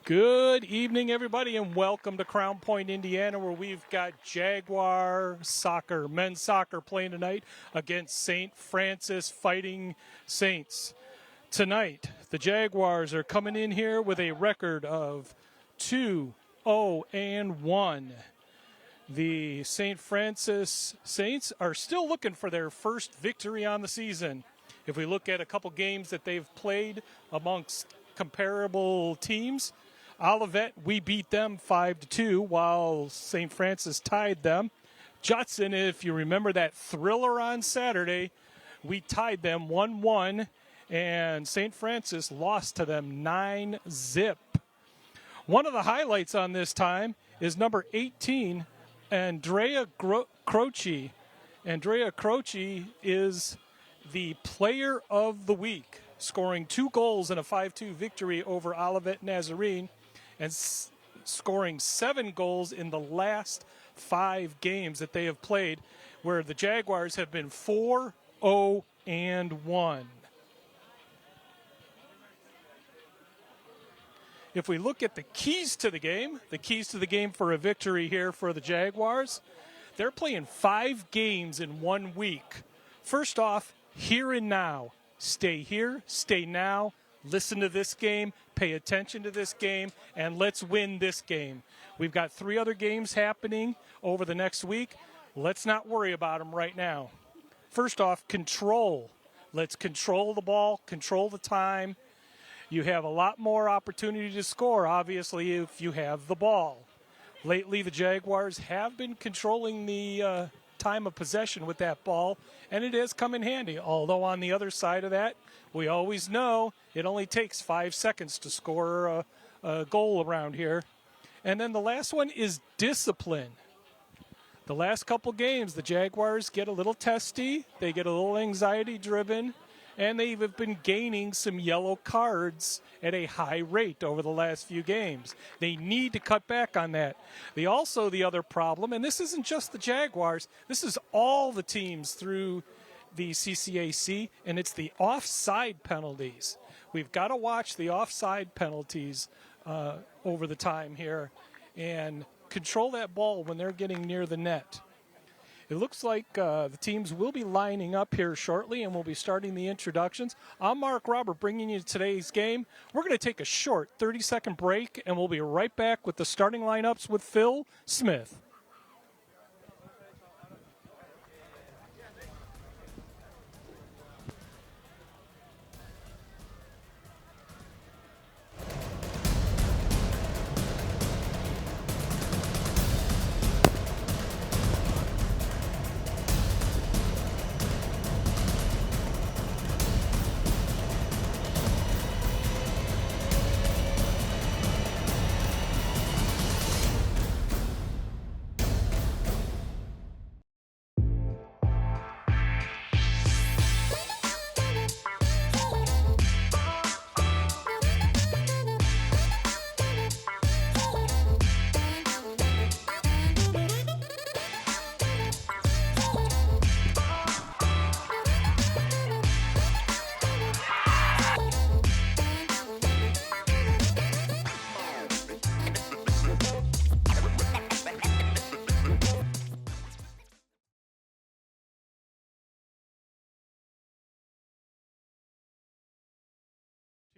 Good evening, everybody, and welcome to Crown Point, Indiana, where we've got Jaguar soccer, men's soccer playing tonight against St. Francis Fighting Saints. Tonight, the Jaguars are coming in here with a record of 2-0-1. The St. Francis Saints are still looking for their first victory on the season. If we look at a couple games that they've played amongst comparable teams, Olivet, we beat them 5-2 while St. Francis tied them. Judson, if you remember that thriller on Saturday, we tied them 1-1, and St. Francis lost to them 9-0. One of the highlights on this time is number 18, Andrea Croce. Andrea Croce is the player of the week, scoring 2 goals in a 5-2 victory over Olivet Nazarene and scoring 7 goals in the last 5 games that they have played, where the Jaguars have been 4-0-1. If we look at the keys to the game for a victory here for the Jaguars, they're playing 5 games in 1 week. First off, here and now. Stay here, stay now, listen to this game, pay attention to this game, and let's win this game. We've got 3 other games happening over the next week. Let's not worry about them right now. First off, control. Let's control the ball, control the time. You have a lot more opportunity to score, obviously, if you have the ball. Lately, the Jaguars have been controlling the time of possession with that ball, and it has come in handy. Although on the other side of that, we always know it only takes 5 seconds to score a goal around here. And then the last one is discipline. The last couple games, the Jaguars get a little testy, they get a little anxiety-driven, and they've been gaining some yellow cards at a high rate over the last few games. They need to cut back on that. The other problem, and this isn't just the Jaguars, this is all the teams through the CCAC, and it's the offside penalties. We've got to watch the offside penalties over the time here and control that ball when they're getting near the net. It looks like the teams will be lining up here shortly, and we'll be starting the introductions. I'm Mark Robert, bringing you today's game. We're going to take a short 30-second break, and we'll be right back with the starting lineups with Phil Smith.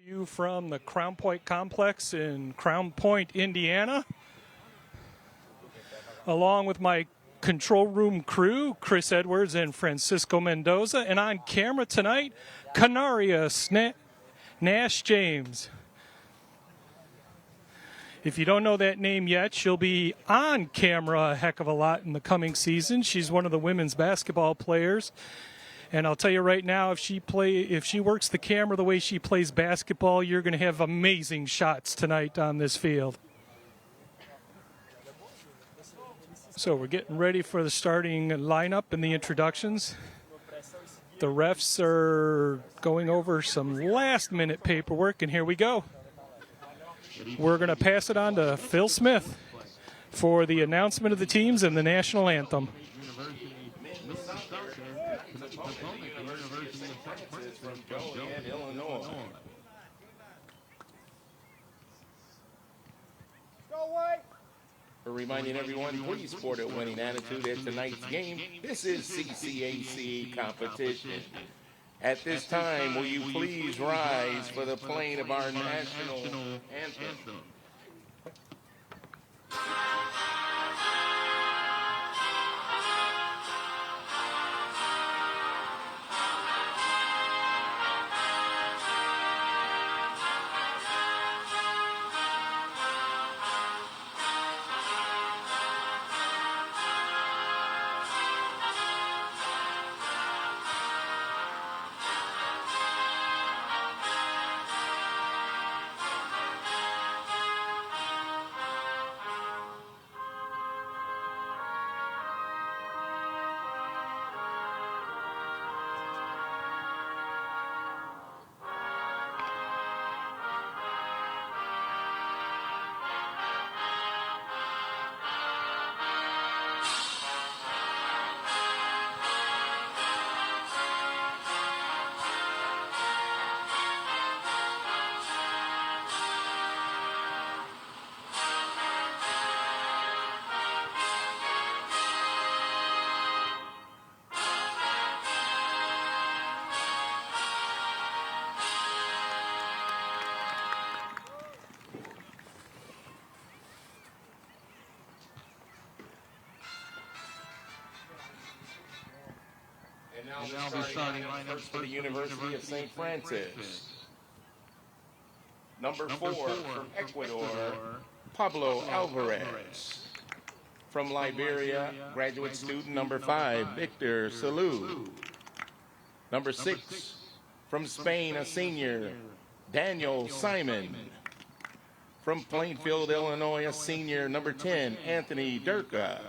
You from the Crown Point Complex in Crown Point, Indiana, along with my control room crew, Chris Edwards and Francisco Mendoza, and on camera tonight, Canaria Nash James. If you don't know that name yet, she'll be on camera a heck of a lot in the coming season. She's one of the women's basketball players. And I'll tell you right now, if she works the camera the way she plays basketball, you're going to have amazing shots tonight on this field. So we're getting ready for the starting lineup and the introductions. The refs are going over some last-minute paperwork, and here we go. We're going to pass it on to Phil Smith for the announcement of the teams and the national anthem. For reminding everyone, please sport a winning attitude at tonight's game. This is CCAC competition. At this time, will you please rise for the playing of our national anthem? And now the starting lineup for the University of St. Francis. Number 4 from Ecuador, Pablo Alvarez. From Liberia, graduate student number 5, Victor Salou. Number 6 from Spain, a senior, Daniel Simon. From Plainfield, Illinois, a senior, number 10, Anthony Durka.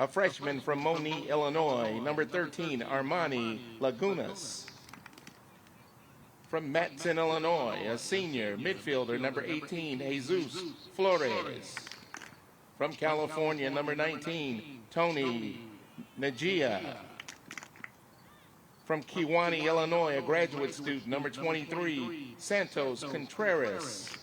A freshman from Moni, Illinois, number 13, Armani Lagunas. From Matson, Illinois, a senior midfielder, number 18, Jesus Flores. From California, number 19, Tony Najia. From Kiwani, Illinois, a graduate student, number 23, Santos Contreras.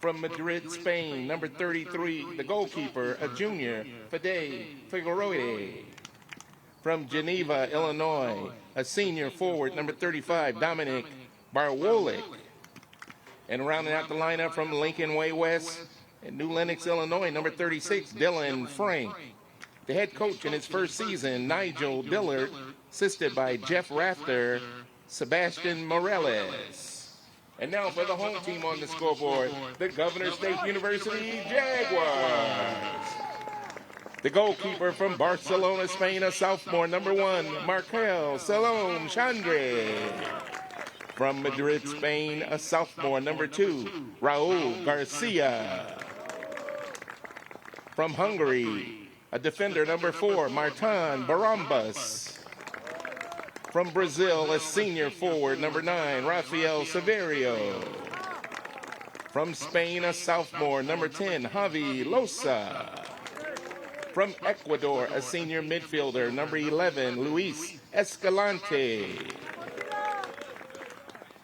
From Madrid, Spain, number 33, the goalkeeper, a junior, Fede Figueroa. From Geneva, Illinois, a senior forward, number 35, Dominic Barwolik. And rounding out the lineup from Lincoln Way West in New Lenox, Illinois, number 36, Dylan Frank. The head coach in his first season, Nigel Dillard, assisted by Jeff Rafter, Sebastian Morales. And now for the home team on the scoreboard, the Governor State University Jaguars. The goalkeeper from Barcelona, Spain, a sophomore, number 1, Markel Salom Chandre. From Madrid, Spain, a sophomore, number 2, Raul Garcia. From Hungary, a defender, number 4, Martin Barambas. From Brazil, a senior forward, number 9, Rafael Severio. From Spain, a sophomore, number 10, Javi Losa. From Ecuador, a senior midfielder, number 11, Luis Escalante.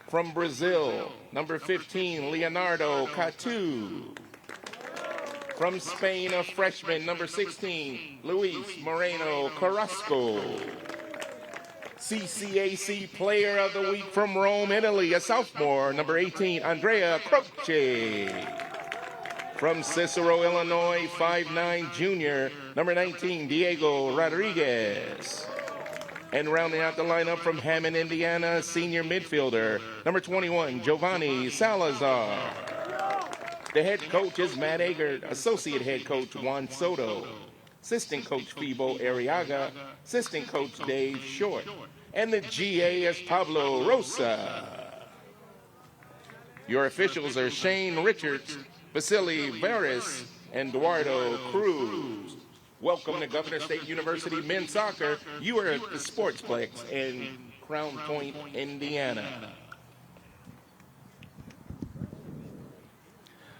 From Brazil, number 15, Leonardo Catu. From Spain, a freshman, number 16, Luis Moreno Carrasco. CCAC Player of the Week from Rome, Italy, a sophomore, number 18, Andrea Croce. From Cicero, Illinois, 5'9", junior, number 19, Diego Rodriguez. And rounding out the lineup from Hammond, Indiana, senior midfielder, number 21, Giovanni Salazar. The head coach is Matt Agert, associate head coach Juan Soto, assistant coach Fibo Arriaga, assistant coach Dave Short, and the GA is Pablo Rosa. Your officials are Shane Richards, Vasily Veris, and Eduardo Cruz. Welcome to Governor State University Men's Soccer. You are at the Sportsplex in Crown Point, Indiana.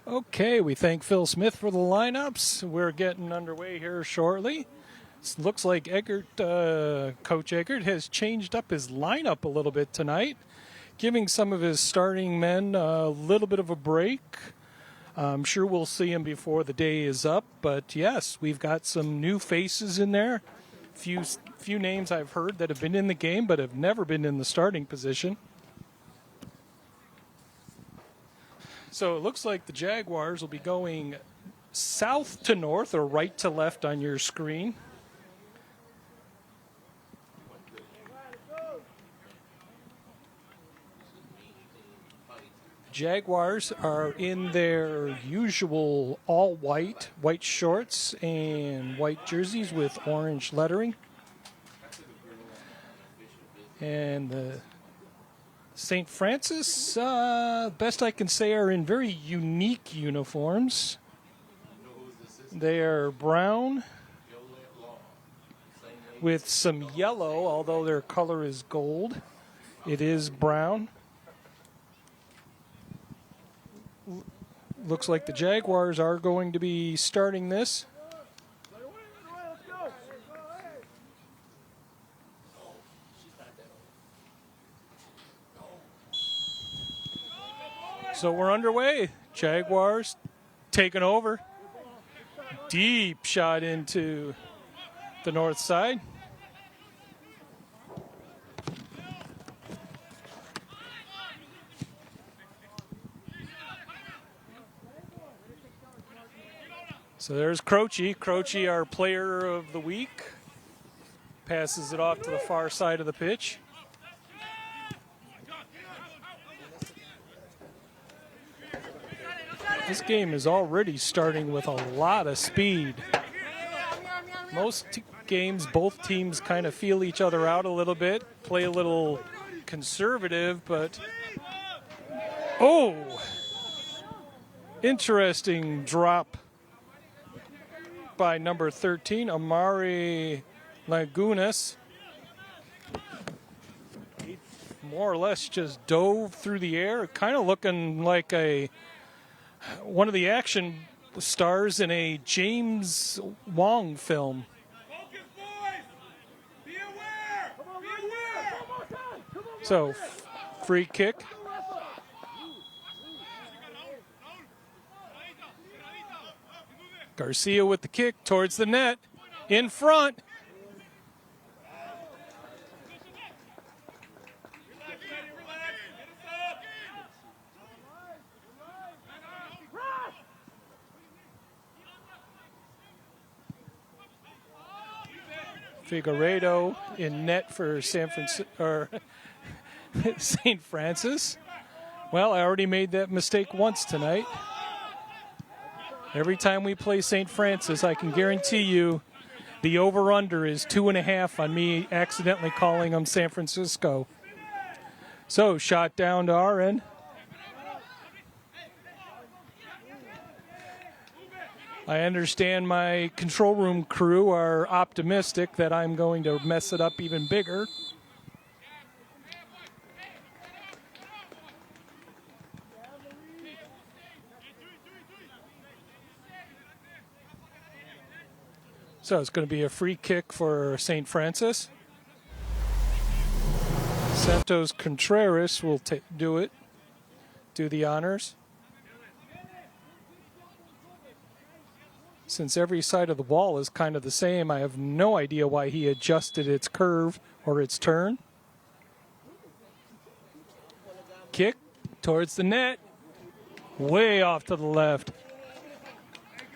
Okay, we thank Phil Smith for the lineups. We're getting underway here shortly. It looks like Coach Eggert has changed up his lineup a little bit tonight, giving some of his starting men a little bit of a break. I'm sure we'll see him before the day is up. But yes, we've got some new faces in there. Few names I've heard that have been in the game but have never been in the starting position. So it looks like the Jaguars will be going south to north or right to left on your screen. Jaguars are in their usual all white shorts and white jerseys with orange lettering. And the St. Francis, best I can say, are in very unique uniforms. They are brown with some yellow, although their color is gold. It is brown. Looks like the Jaguars are going to be starting this. So we're underway. Jaguars taking over. Deep shot into the north side. So there's Croce. Croce, our player of the week. Passes it off to the far side of the pitch. This game is already starting with a lot of speed. Most games, both teams kind of feel each other out a little bit, play a little conservative, but... Oh! Interesting drop by number 13, Amari Lagunas. He more or less just dove through the air, kind of looking like one of the action stars in a James Wong film. So, free kick. Garcia with the kick towards the net, in front. Figueiredo in net for St. Francis. Well, I already made that mistake once tonight. Every time we play St. Francis, I can guarantee you the over-under is 2.5 on me accidentally calling them San Francisco. So, shot down to our end. I understand my control room crew are optimistic that I'm going to mess it up even bigger. So it's going to be a free kick for St. Francis. Santos Contreras will do the honors. Since every side of the wall is kind of the same, I have no idea why he adjusted its curve or its turn. Kick towards the net. Way off to the left.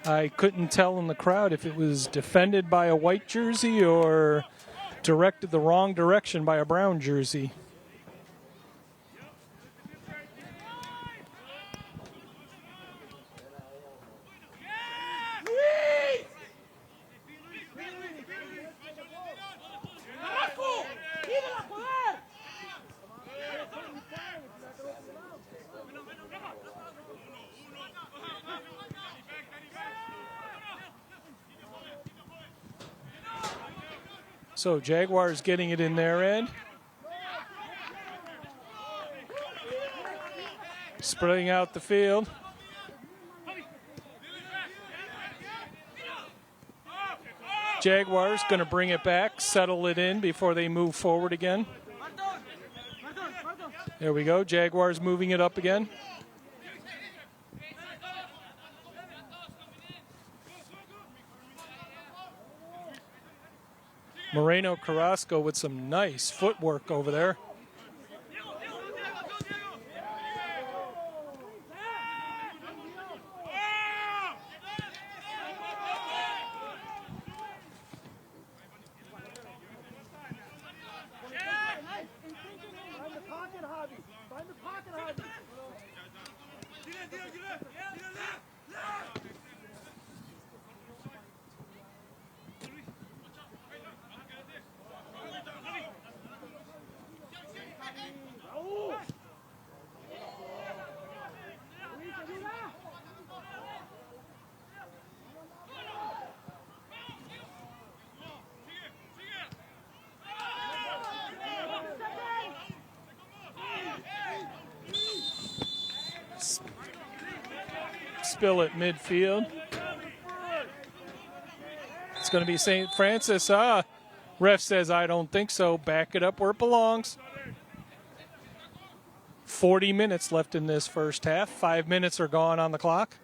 I couldn't tell in the crowd if it was defended by a white jersey or directed the wrong direction by a brown jersey. So Jaguars getting it in their end. Spreading out the field. Jaguars going to bring it back, settle it in before they move forward again. There we go. Jaguars moving it up again. Moreno Carrasco with some nice footwork over there. Spill at midfield. It's going to be St. Francis. Ref says, I don't think so. Back it up where it belongs. 40 minutes left in this first half. 5 minutes are gone on the clock.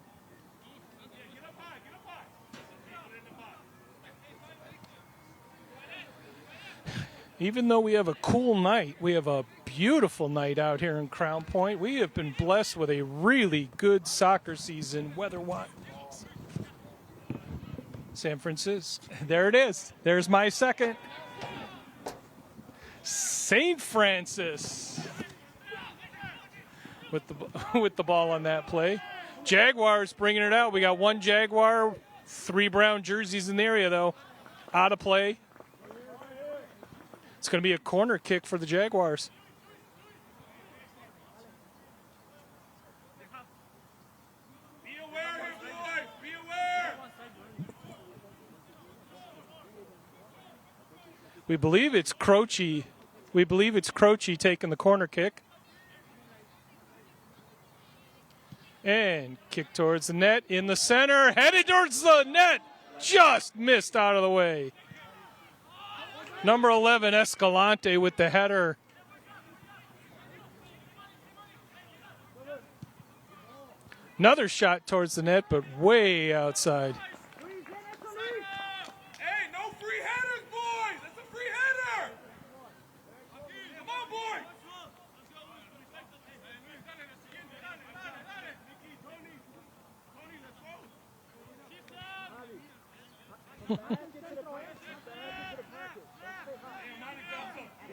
Even though we have a cool night, we have a beautiful night out here in Crown Point. We have been blessed with a really good soccer season weather-wise. San Francisco, there it is. There's my second. St. Francis with the ball on that play. Jaguars bringing it out. We got one Jaguar, 3 brown jerseys in the area, though. Out of play. It's going to be a corner kick for the Jaguars. Be aware here, boys. Be aware. We believe it's Croce. We believe it's Croce taking the corner kick. And kick towards the net in the center. Headed towards the net. Just missed out of the way. Number 11, Escalante with the header. Another shot towards the net, but way outside. Hey, no free headers, boys. That's a free header. Come on, boys.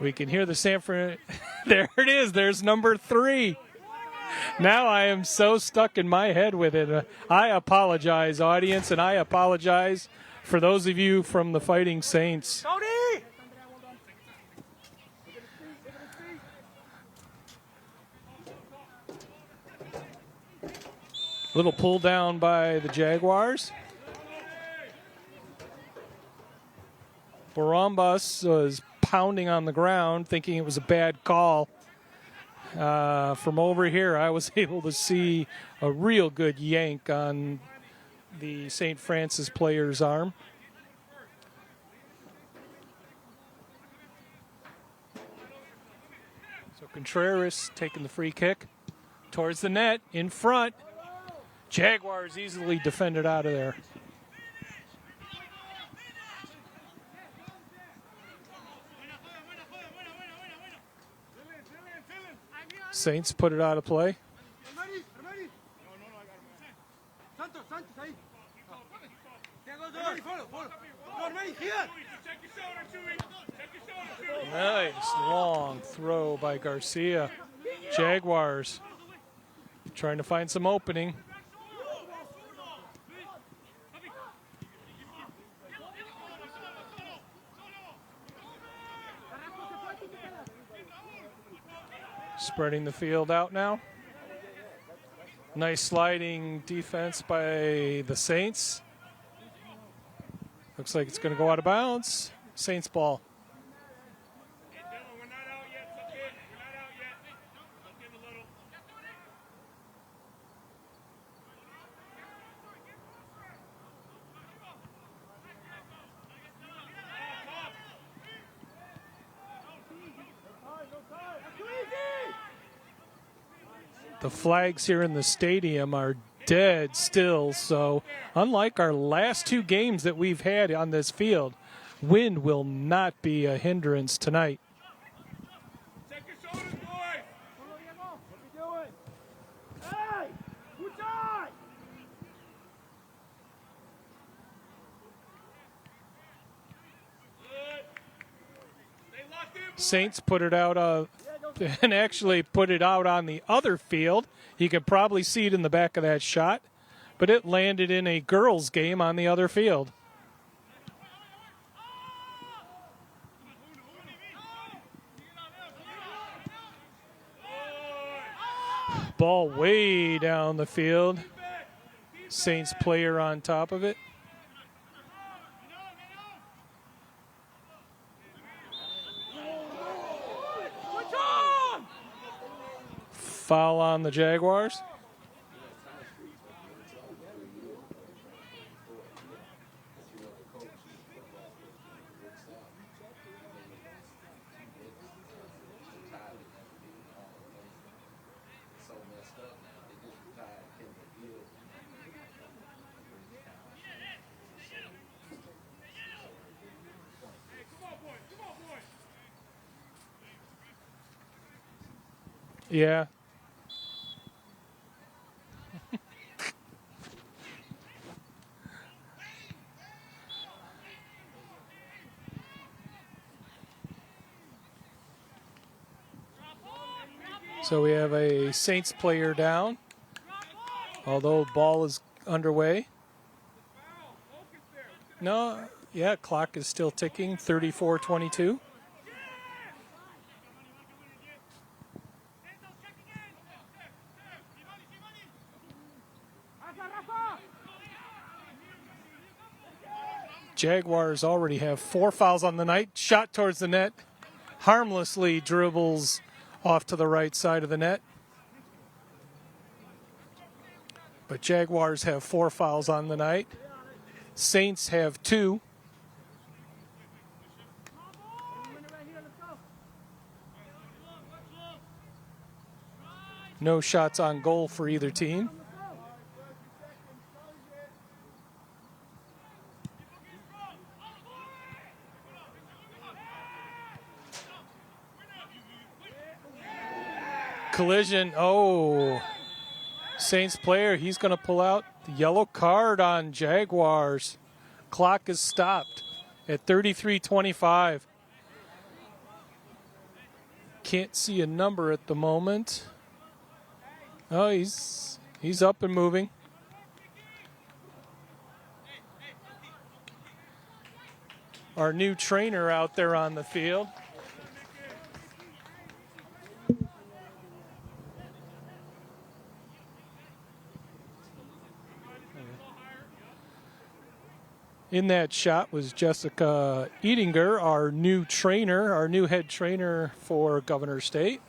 We can hear the San Fran. There it is. There's number 3. Now I am so stuck in my head with it. I apologize, audience, and I apologize for those of you from the Fighting Saints. Tony! Little pull down by the Jaguars. Barambas was pounding on the ground, thinking it was a bad call. From over here, I was able to see a real good yank on the St. Francis player's arm. So Contreras taking the free kick towards the net in front. Jaguars easily defended out of there. Saints put it out of play. Nice long throw by Garcia. Jaguars trying to find some opening. Spreading the field out now. Nice sliding defense by the Saints. Looks like it's going to go out of bounds. Saints ball. The flags here in the stadium are dead still, so unlike our last 2 games that we've had on this field, Wind will not be a hindrance tonight. Check your shoulders, boys. What are you doing? Hey! Good time! Good. Stay locked in, boys. Saints put it out and actually put it out on the other field. You could probably see it in the back of that shot, but it landed in a girls' game on the other field. Ball way down the field. Saints player on top of it. Foul on the Jaguars. Yeah. So we have a Saints player down, although ball is underway. No, yeah, clock is still ticking, 34-22. Jaguars already have 4 fouls on the night. Shot towards the net, harmlessly dribbles off to the right side of the net. But Jaguars have 4 fouls on the night. Saints have 2. No shots on goal for either team. Collision. Oh, Saints player, he's going to pull out the yellow card on Jaguars. Clock is stopped at 33-25. Can't see a number at the moment. Oh, he's up and moving. Our new trainer out there on the field. In that shot was Jessica Edinger, our new trainer, our new head trainer for Governor State.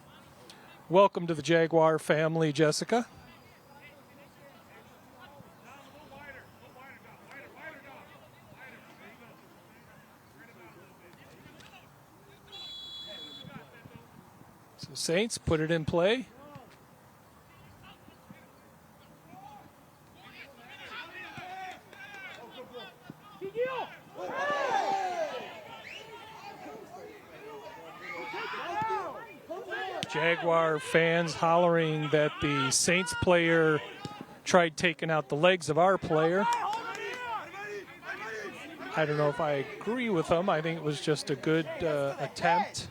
Welcome to the Jaguar family, Jessica. So Saints put it in play. Jaguar fans hollering that the Saints player tried taking out the legs of our player. I don't know if I agree with them. I think it was just a good attempt.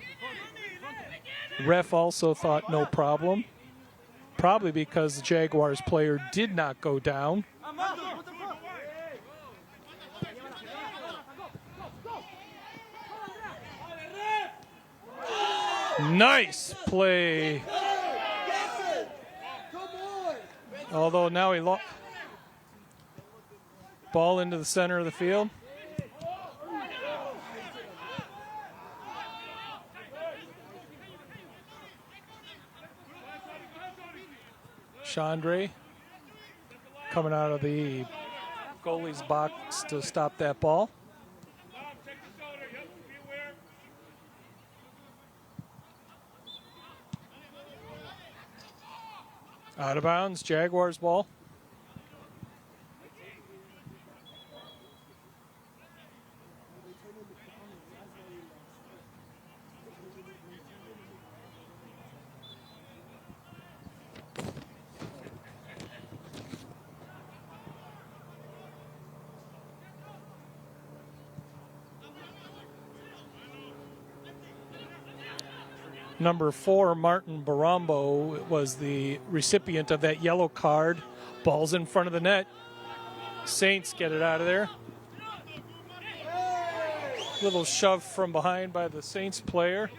Ref also thought no problem. Probably because the Jaguars player did not go down. Nice play. Although now he lost. Ball into the center of the field. Chandre coming out of the goalie's box to stop that ball. Out of bounds, Jaguars ball. Number 4, Martin Barambo, was the recipient of that yellow card. Ball's in front of the net. Saints get it out of there. Little shove from behind by the Saints player.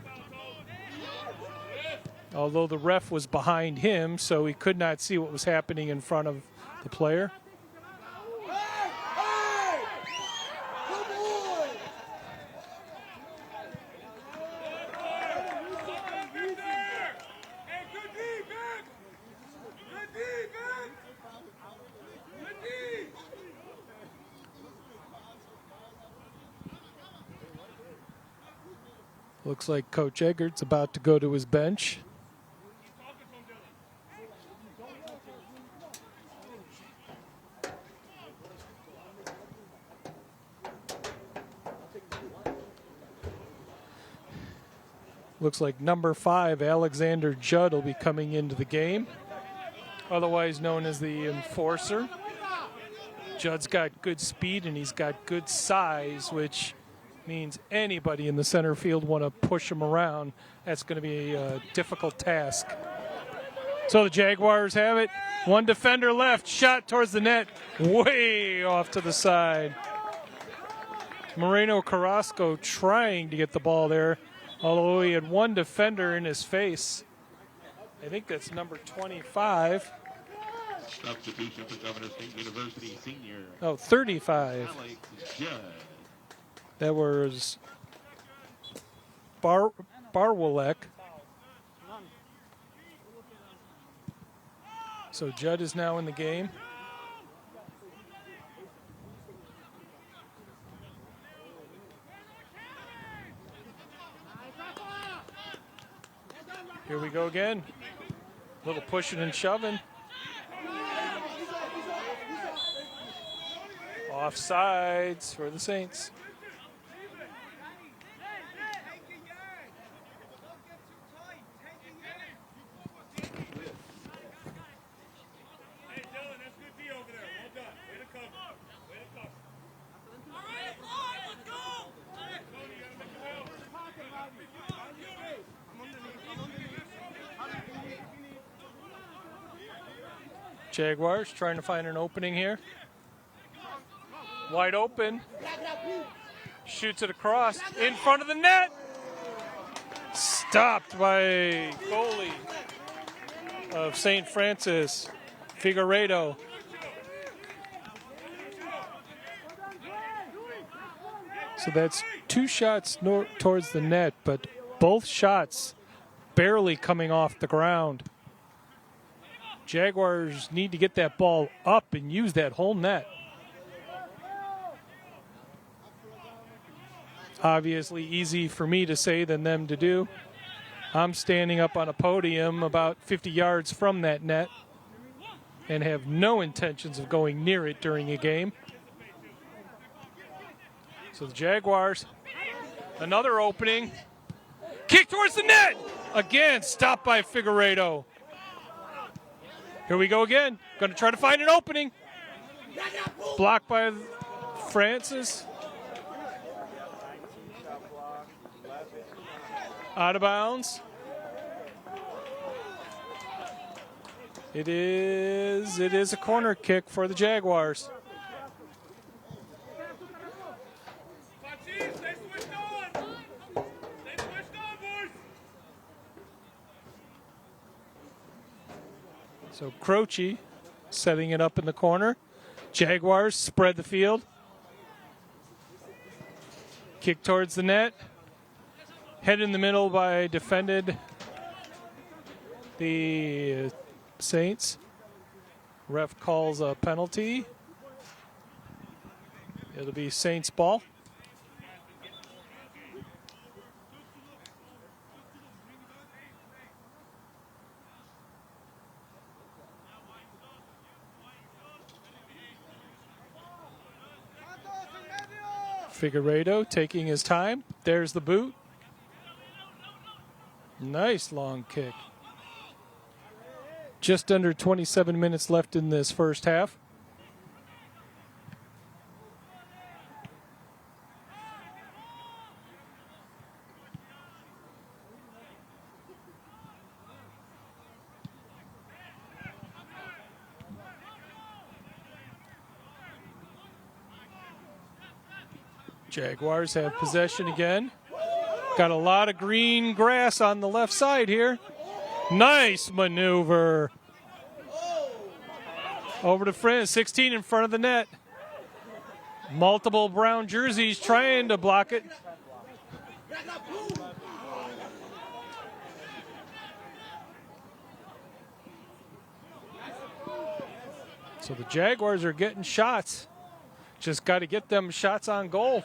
Although the ref was behind him, so he could not see what was happening in front of the player. Looks like Coach Eggert's about to go to his bench. Looks like number 5, Alexander Judd, will be coming into the game, otherwise known as the enforcer. Judd's got good speed and he's got good size, which means anybody in the center field want to push him around. That's going to be a difficult task. So the Jaguars have it. One defender left. Shot towards the net. Way off to the side. Moreno Carrasco trying to get the ball there, although he had one defender in his face. I think that's number 25. Substitution for Governor State University senior. Oh, 35. Alex Judd. That was Barwilek. So Judd is now in the game. Here we go again. Little pushing and shoving. Offsides for the Saints. Jaguars trying to find an opening here. Wide open. Shoots it across. In front of the net. Stopped by goalie of St. Francis, Figueiredo. So that's 2 shots towards the net, but both shots barely coming off the ground. Jaguars need to get that ball up and use that whole net. Obviously easy for me to say than them to do. I'm standing up on a podium about 50 yards from that net and have no intentions of going near it during a game. So the Jaguars, another opening. Kick towards the net! Again, stopped by Figueiredo. Here we go again. Going to try to find an opening. Blocked by Francis. Out of bounds. It is a corner kick for the Jaguars. So Croce setting it up in the corner. Jaguars spread the field. Kick towards the net. Head in the middle by defended the Saints. Ref calls a penalty. It'll be Saints ball. Figueiredo taking his time. There's the boot. Nice long kick. Just under 27 minutes left in this first half. Jaguars have possession again. Got a lot of green grass on the left side here. Nice maneuver. Over to Friend, 16 in front of the net. Multiple brown jerseys trying to block it. So the Jaguars are getting shots. Just got to get them shots on goal.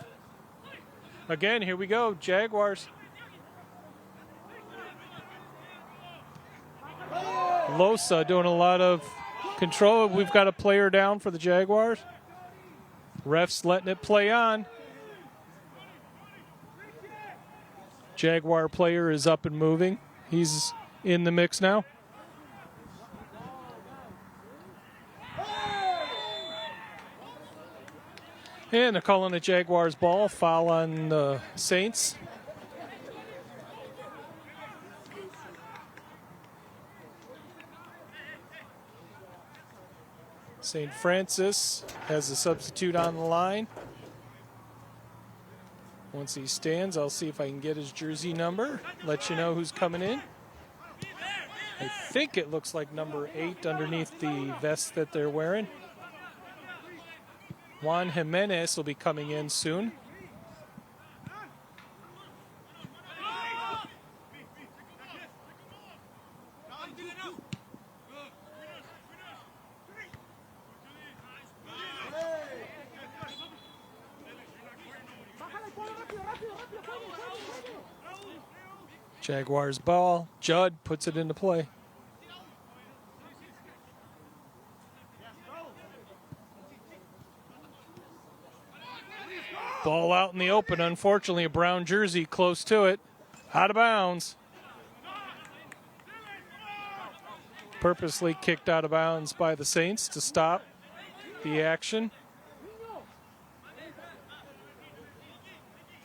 Again, here we go, Jaguars. Losa doing a lot of control. We've got a player down for the Jaguars. Refs letting it play on. Jaguar player is up and moving. He's in the mix now. And they're calling the Jaguars ball. Foul on the Saints. St. Francis has a substitute on the line. Once he stands, I'll see if I can get his jersey number. Let you know who's coming in. I think it looks like number 8 underneath the vest that they're wearing. Juan Jimenez will be coming in soon. Jaguars ball. Judd puts it into play. Ball out in the open. Unfortunately, a brown jersey close to it. Out of bounds. Purposely kicked out of bounds by the Saints to stop the action.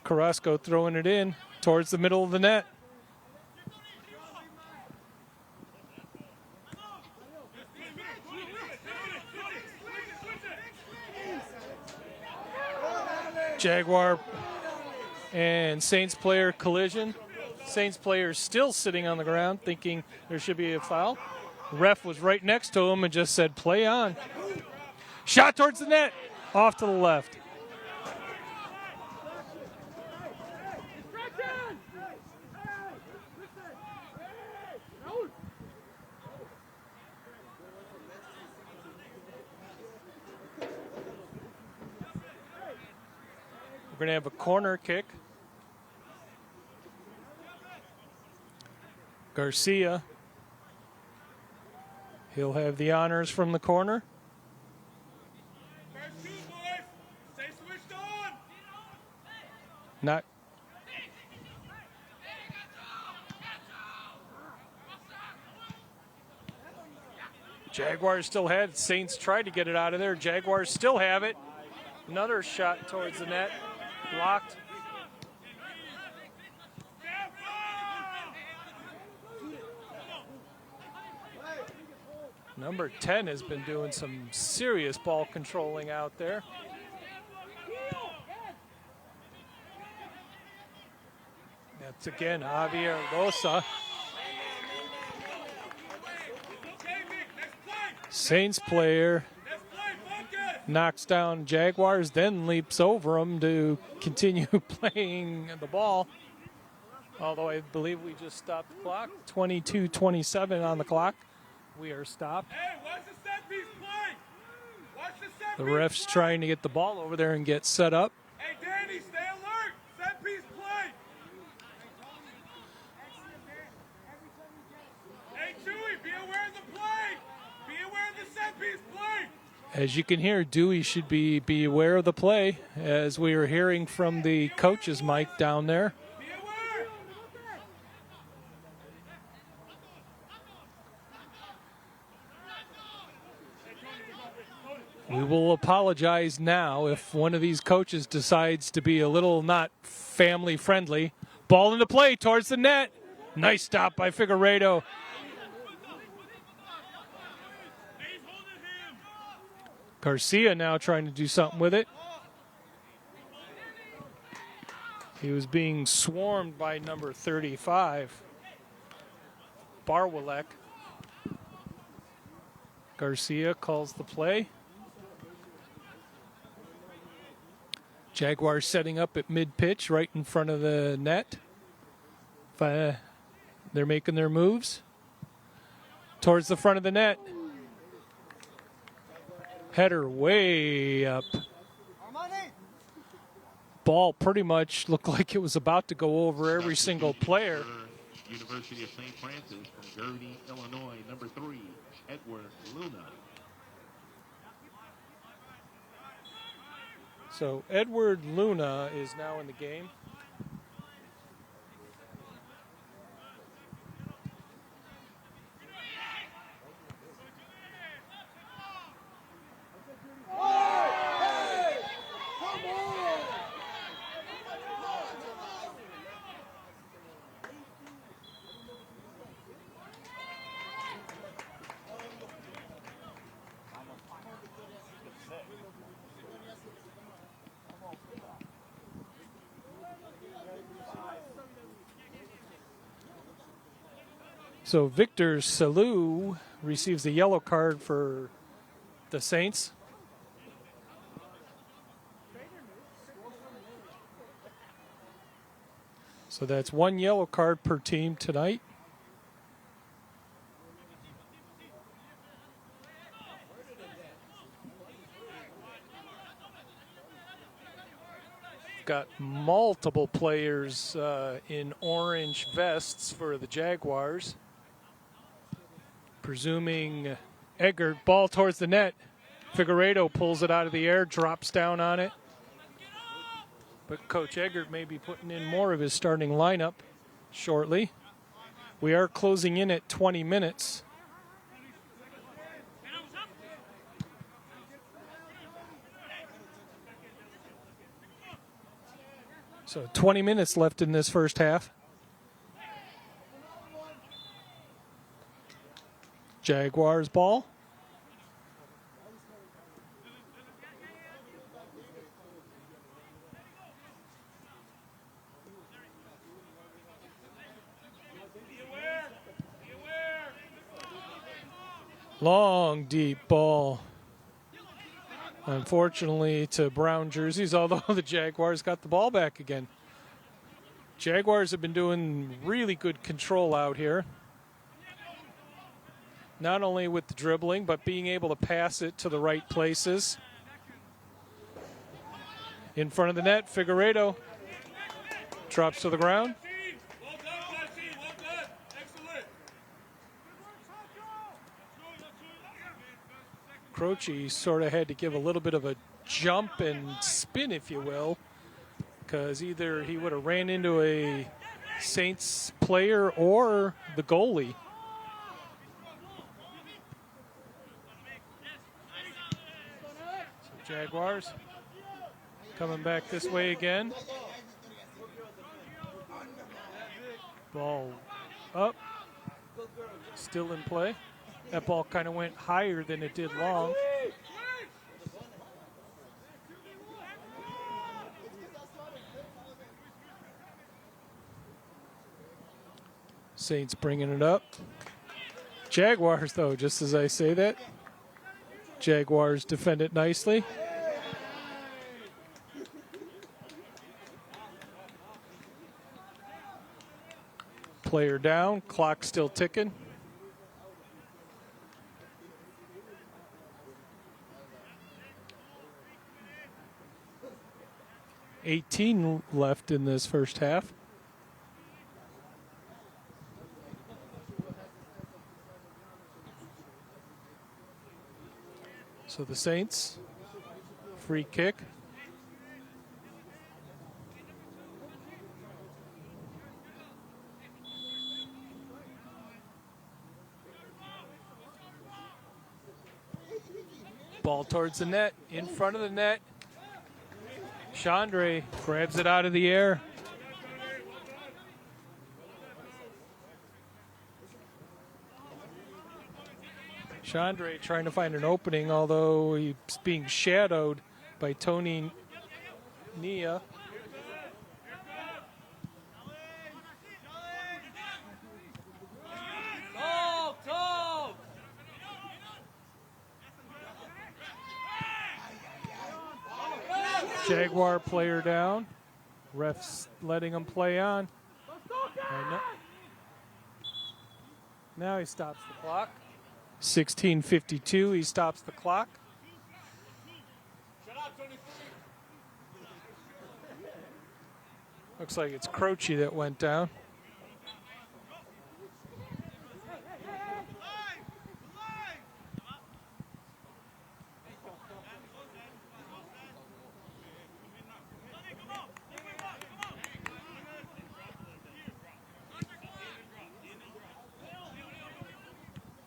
Carrasco throwing it in towards the middle of the net. Jaguar and Saints player collision. Saints player still sitting on the ground thinking there should be a foul. Ref was right next to him and just said, play on. Shot towards the net, off to the left. We're going to have a corner kick. Garcia. He'll have the honors from the corner. First two, boys. Stay switched on. Not. Jaguars still had it. Saints tried to get it out of there. Jaguars still have it. Another shot towards the net. Blocked. Number 10 has been doing some serious ball controlling out there. That's again Javier Losa. Saints player knocks down Jaguars, then leaps over them to continue playing the ball. Although I believe we just stopped the clock. 22:27 on the clock. We are stopped. Hey, watch the set piece play. Watch the set The piece ref's play. trying to get the ball over there and get set up. Hey, Danny, stay alert. Set piece play. Hey, Chewy, be aware of the play. Be aware of the set piece play. As you can hear, Dewey should be aware of the play, as we were hearing from the coach's mic down there. Be aware. We will apologize now if one of these coaches decides to be a little not family friendly. Ball into play towards the net. Nice stop by Figueiredo. Garcia now trying to do something with it. He was being swarmed by number 35, Barwilek. Garcia calls the play. Jaguars setting up at mid-pitch right in front of the net. They're making their moves towards the front of the net. Header way up. Ball pretty much looked like it was about to go over every single player. University of St. Francis from Gurnee, Illinois, number 3, Edward Luna. So Edward Luna is now in the game. So Victor Salou receives a yellow card for the Saints. So that's one yellow card per team tonight. Got multiple players in orange vests for the Jaguars. Presuming Eggert, ball towards the net. Figueiredo pulls it out of the air, drops down on it. But Coach Eggert may be putting in more of his starting lineup shortly. We are closing in at 20 minutes. So 20 minutes left in this first half. Jaguars ball. Long, deep ball. Unfortunately to brown jerseys, although the Jaguars got the ball back again. Jaguars have been doing really good control out here. Not only with the dribbling, but being able to pass it to the right places. In front of the net, Figueiredo drops to the ground. Well done, Blessing. Well done. Excellent. Croce sort of had to give a little bit of a jump and spin, if you will, because either he would have ran into a Saints player or the goalie. So Jaguars coming back this way again. Ball up, still in play. That ball kind of went higher than it did long. Saints bringing it up. Jaguars, though, just as I say that, Jaguars defend it nicely. Player down, clock still ticking. $18 left in this first half. So the Saints, free kick. Ball towards the net, in front of the net. Chandre grabs it out of the air. Chandre trying to find an opening, although he's being shadowed by Tony Nia. Jaguar player down. Refs letting him play on. Now he stops the clock. 16:52, he stops the clock. Looks like it's Croce that went down.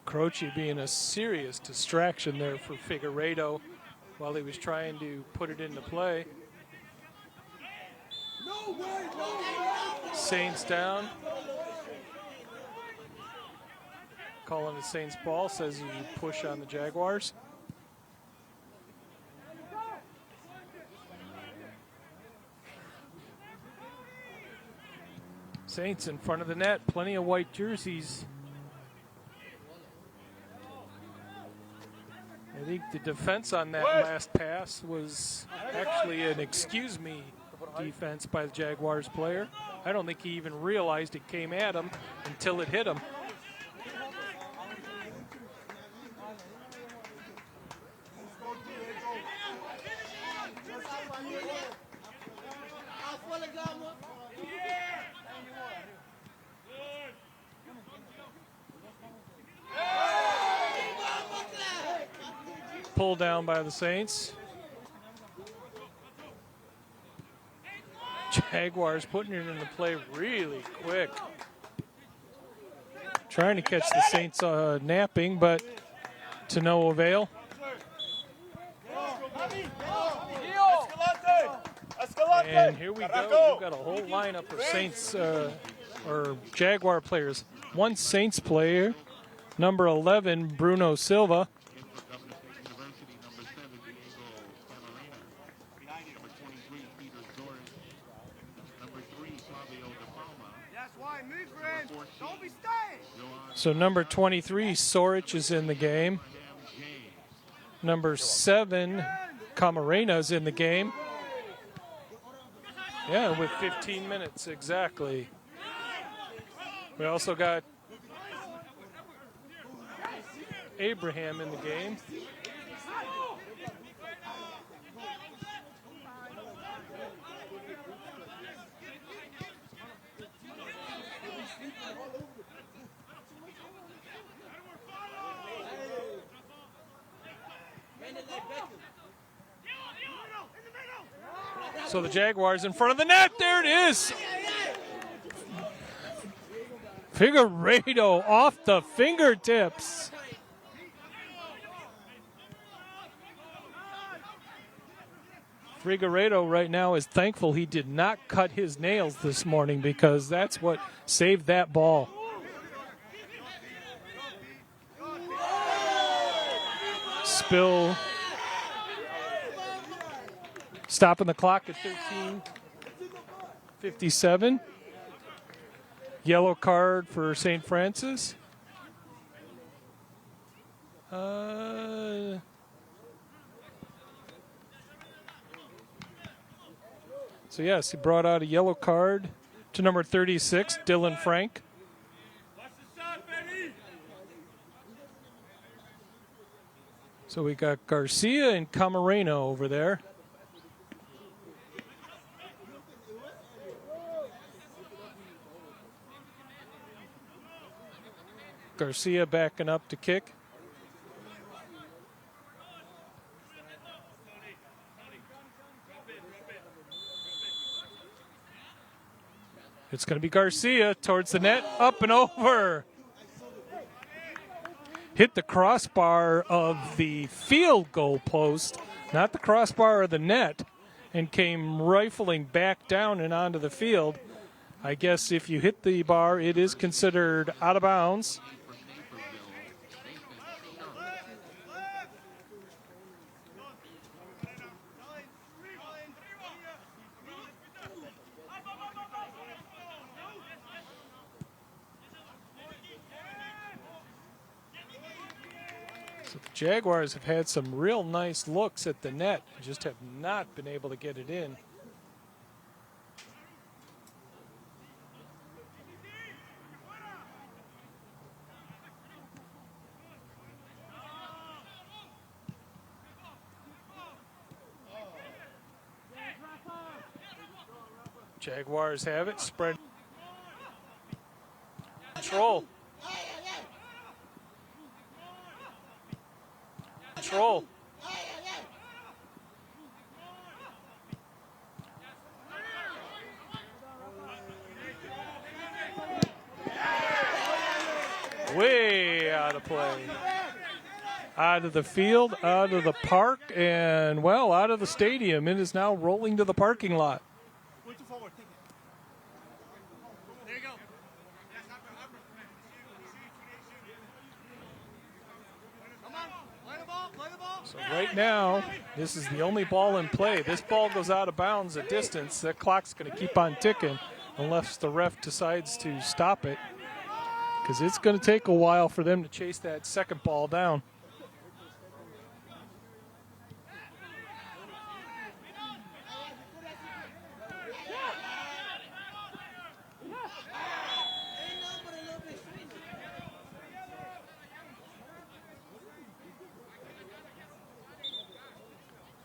Croce being a serious distraction there for Figueiredo while he was trying to put it into play. Saints down. Calling the Saints ball, says you push on the Jaguars. Saints in front of the net, plenty of white jerseys. I think the defense on that last pass was actually an excuse me defense by the Jaguars player. I don't think he even realized it came at him until it hit him. Pulled down by the Saints. Jaguars putting it into play really quick. Trying to catch the Saints napping, but to no avail. And here we go. We've got a whole lineup of Saints or Jaguar players. One Saints player, number 11, Bruno Silva. So number 23, Soric, is in the game. Number 7, Camarena is in the game. Yeah, with 15 minutes exactly. We also got Abraham in the game. So the Jaguars in front of the net. There it is. Figueiredo off the fingertips. Figueiredo right now is thankful he did not cut his nails this morning because that's what saved that ball. Spill. Stopping the clock at 13:57. Yellow card for St. Francis. So yes, he brought out a yellow card to number 36, Dylan Frank. So we got Garcia and Camarena over there. Garcia backing up to kick. It's going to be Garcia towards the net, up and over. Hit the crossbar of the field goal post, not the crossbar of the net, and came rifling back down and onto the field. I guess if you hit the bar, it is considered out of bounds. So the Jaguars have had some real nice looks at the net, just have not been able to get it in. Jaguars have it, spread. Control. Control. Way out of play. Out of the field, out of the park, and, well, out of the stadium. It is now rolling to the parking lot. So right now, this is the only ball in play. This ball goes out of bounds a distance. That clock's going to keep on ticking unless the ref decides to stop it, because it's going to take a while for them to chase that second ball down.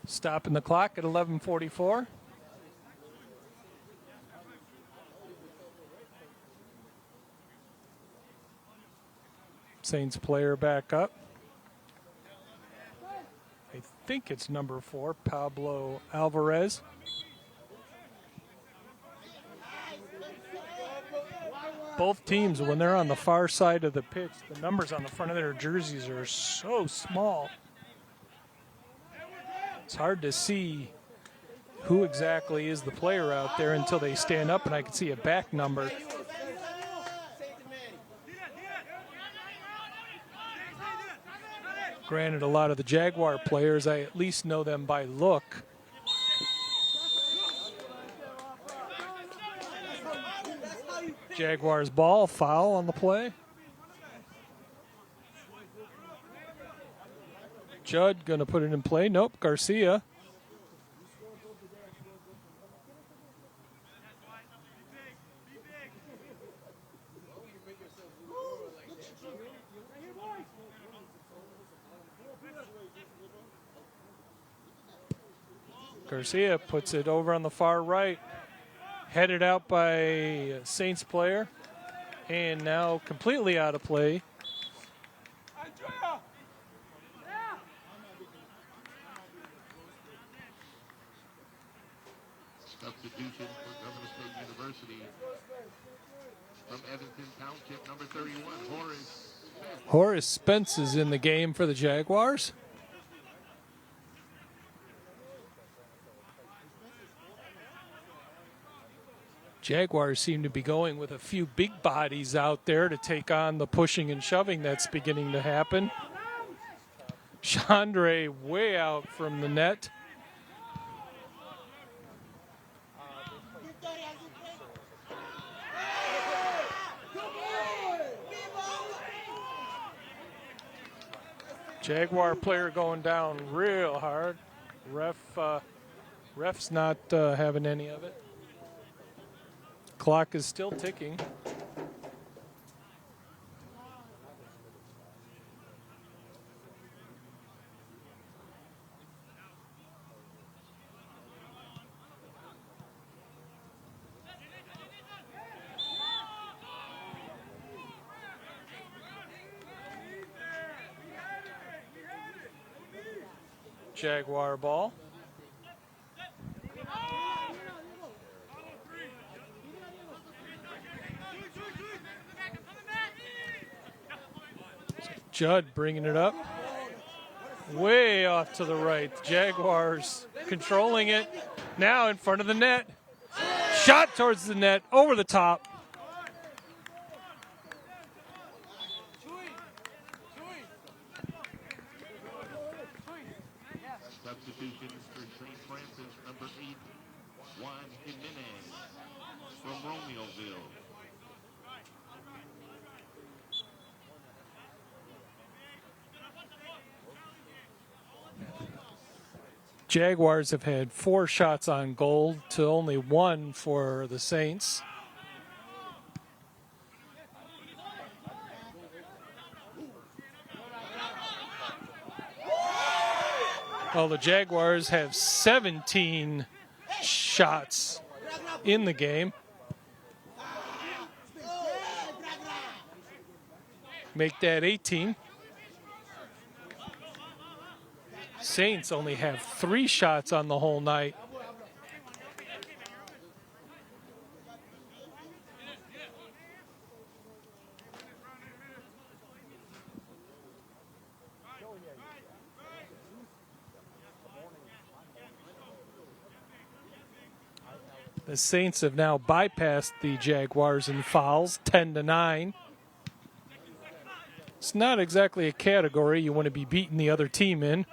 Stopping the clock at 11:44. Saints player back up. I think it's number 4, Pablo Alvarez. Both teams, when they're on the far side of the pitch, the numbers on the front of their jerseys are so small. It's hard to see who exactly is the player out there until they stand up and I can see a back number. Granted, a lot of the Jaguar players, I at least know them by look. Jaguars ball, foul on the play. Judd going to put it in play. Nope, Garcia. Garcia puts it over on the far right. Headed out by a Saints player. And now completely out of play. Substitution for Governor State University from Evanston Township, number 31, Horace Spence is in the game for the Jaguars. Jaguars seem to be going with a few big bodies out there to take on the pushing and shoving that's beginning to happen. Chandre way out from the net. Jaguar player going down real hard. Ref's not having any of it. Clock is still ticking. Jaguar ball. Judd bringing it up. Way off to the right. Jaguars controlling it. Now in front of the net. Shot towards the net. Over the top. substitution for St. Francis, number 8, Juan Jimenez from Romeoville. Jaguars have had 4 shots on goal to only 1 for the Saints. Well, the Jaguars have 17 shots in the game. Make that 18. Saints only have 3 shots on the whole night. The Saints have now bypassed the Jaguars in fouls, 10-9. It's not exactly a category you want to be beating the other team in.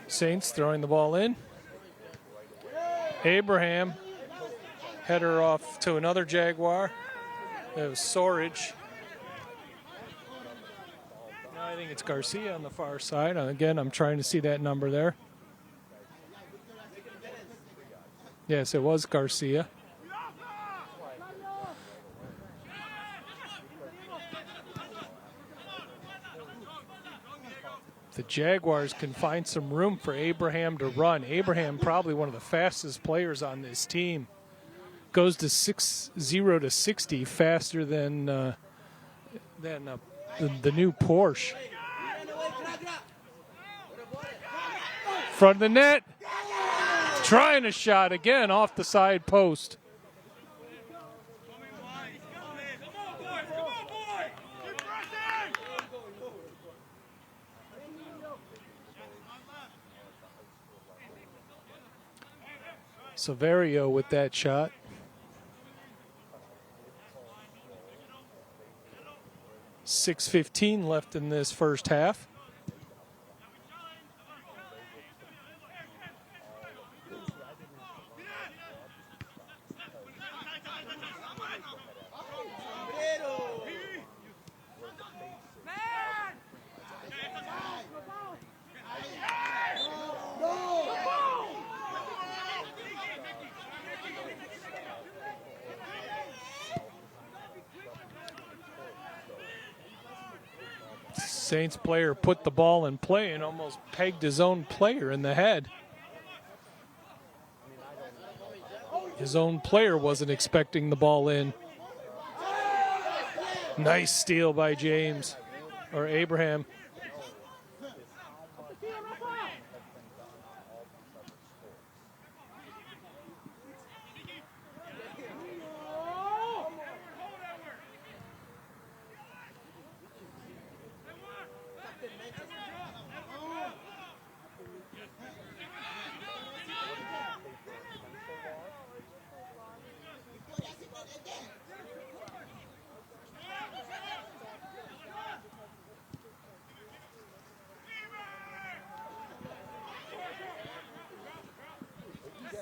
Saints throwing the ball in. Abraham, header off to another Jaguar. It was Sorage. Now I think it's Garcia on the far side. Again, I'm trying to see that number there. Yes, it was Garcia. The Jaguars can find some room for Abraham to run. Abraham, probably one of the fastest players on this team. Goes to 0 to 60 faster than the new Porsche. Front of the net. Trying a shot again off the side post. Severio with that shot. .6:15 left in this first half. Saints player put the ball in play and almost pegged his own player in the head. His own player wasn't expecting the ball in. Nice steal by James, or Abraham.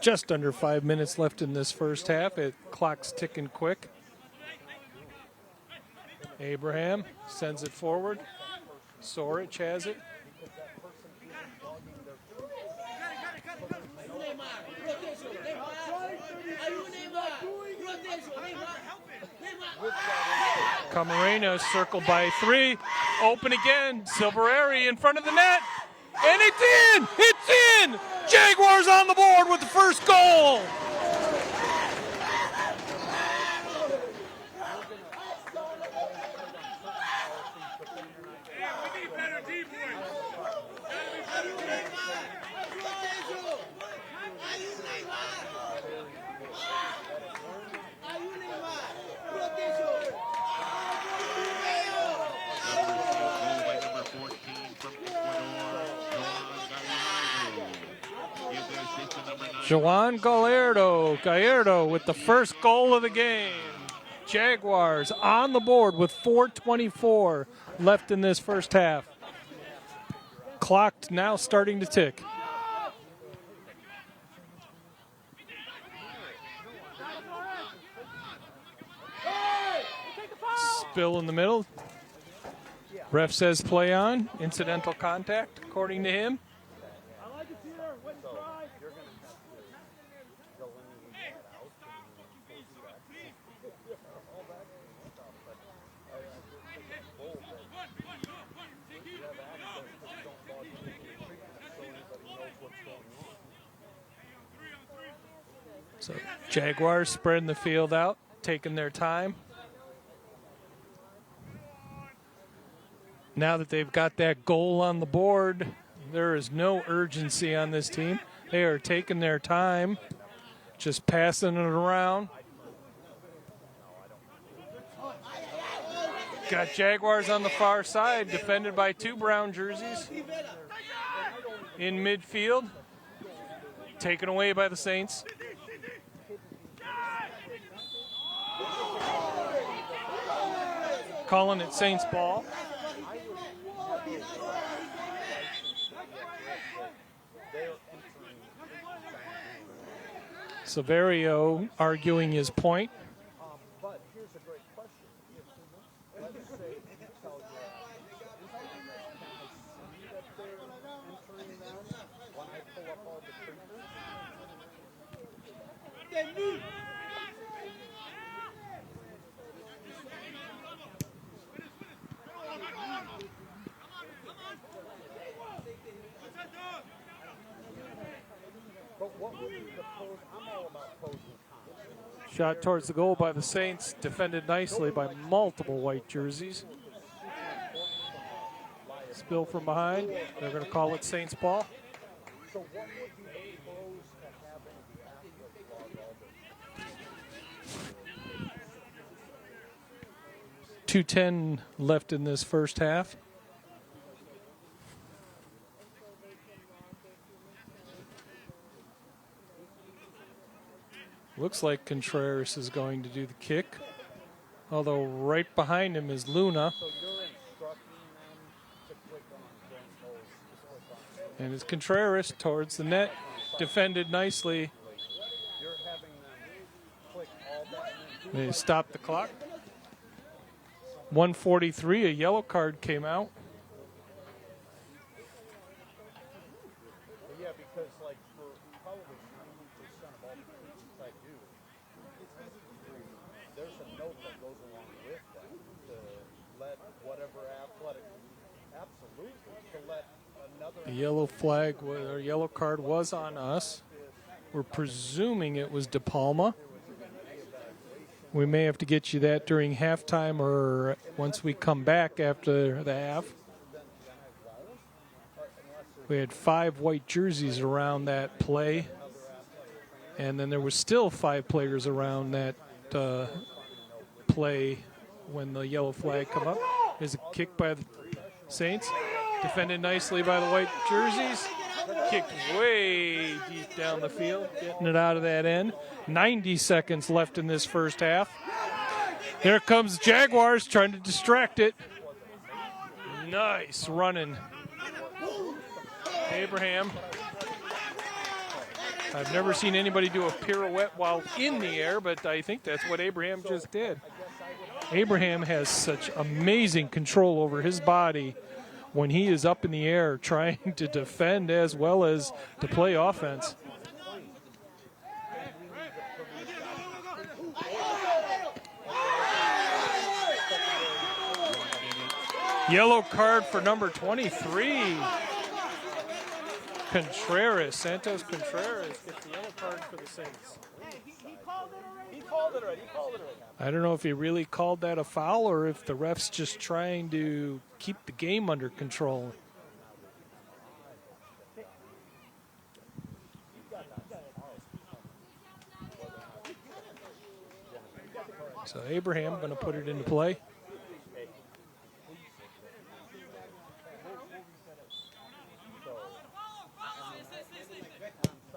Just under 5 minutes left in this first half. Clock's ticking quick. Abraham sends it forward. Sorich has it. Camarena circled by 3. Open again. Silverari in front of the net. And it's in! It's in! Jaguars on the board with the first goal! Juan Gallardo with the first goal of the game. Jaguars on the board with 4:24 left in this first half. clock now starting to tick. Spill in the middle. Ref says play on. Incidental contact, according to him. I like it, Peter. Wait, try. So Jaguars spreading the field out, taking their time. Now that they've got that goal on the board, there is no urgency on this team. They are taking their time, just passing it around. Got Jaguars on the far side, defended by 2 brown jerseys. In midfield, taken away by the Saints. Calling it Saints ball. Severio arguing his point. But here's a great question. Let's say you tell your can I see that they're entering them when I pull up all the creepers? But what would be the pose? I'm all about pros and cons. Shot towards the goal by the Saints, defended nicely by multiple white jerseys. Spill from behind. They're going to call it Saints ball. So what would be the pros to having the athlete log all the 2:10 left in this first half. Looks like Contreras is going to do the kick, although right behind him is Luna. So you're instructing them to click on don't hold, just click on. And it's Contreras towards the net, defended nicely. You're having them click all that. They stopped the clock. 1:43, a yellow card came out. Yeah, because like for probably 90% of all the things I do, there's a note that goes along with that to let whatever athletic, absolutely, to let another. The yellow flag or yellow card was on us. We're presuming it was De Palma. We may have to get you that during halftime or once we come back after the half. We had 5 white jerseys around that play, and then there was still 5 players around that play when the yellow flag come up. There's a kick by the Saints, defended nicely by the white jerseys. Kicked way deep down the field, getting it out of that end. 90 seconds left in this first half. There comes Jaguars trying to distract it. Nice running. Abraham. I've never seen anybody do a pirouette while in the air, but I think that's what Abraham just did. Abraham has such amazing control over his body when he is up in the air trying to defend as well as to play offense. Yellow card for number 23. Contreras, Santos Contreras gets the yellow card for the Saints. He called it already. I don't know if he really called that a foul or if the ref's just trying to keep the game under control. So Abraham going to put it into play.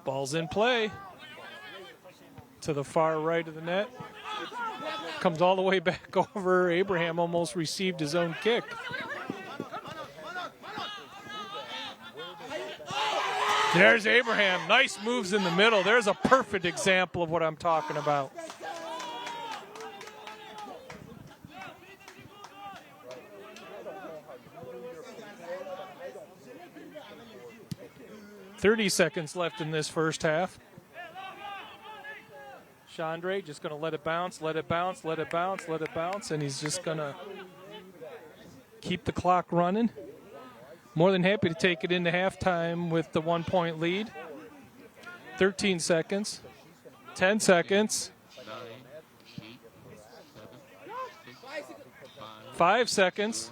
Ball's in play to the far right of the net. Comes all the way back over. Abraham almost received his own kick. There's Abraham. Nice moves in the middle. There's a perfect example of what I'm talking about. "30 seconds left in this first half. Chandre just going to let it bounce, let it bounce, let it bounce, let it bounce, and he's just going to keep the clock running. More than happy to take it into halftime with the 1-point lead. 13 seconds, 10 seconds, 5 seconds.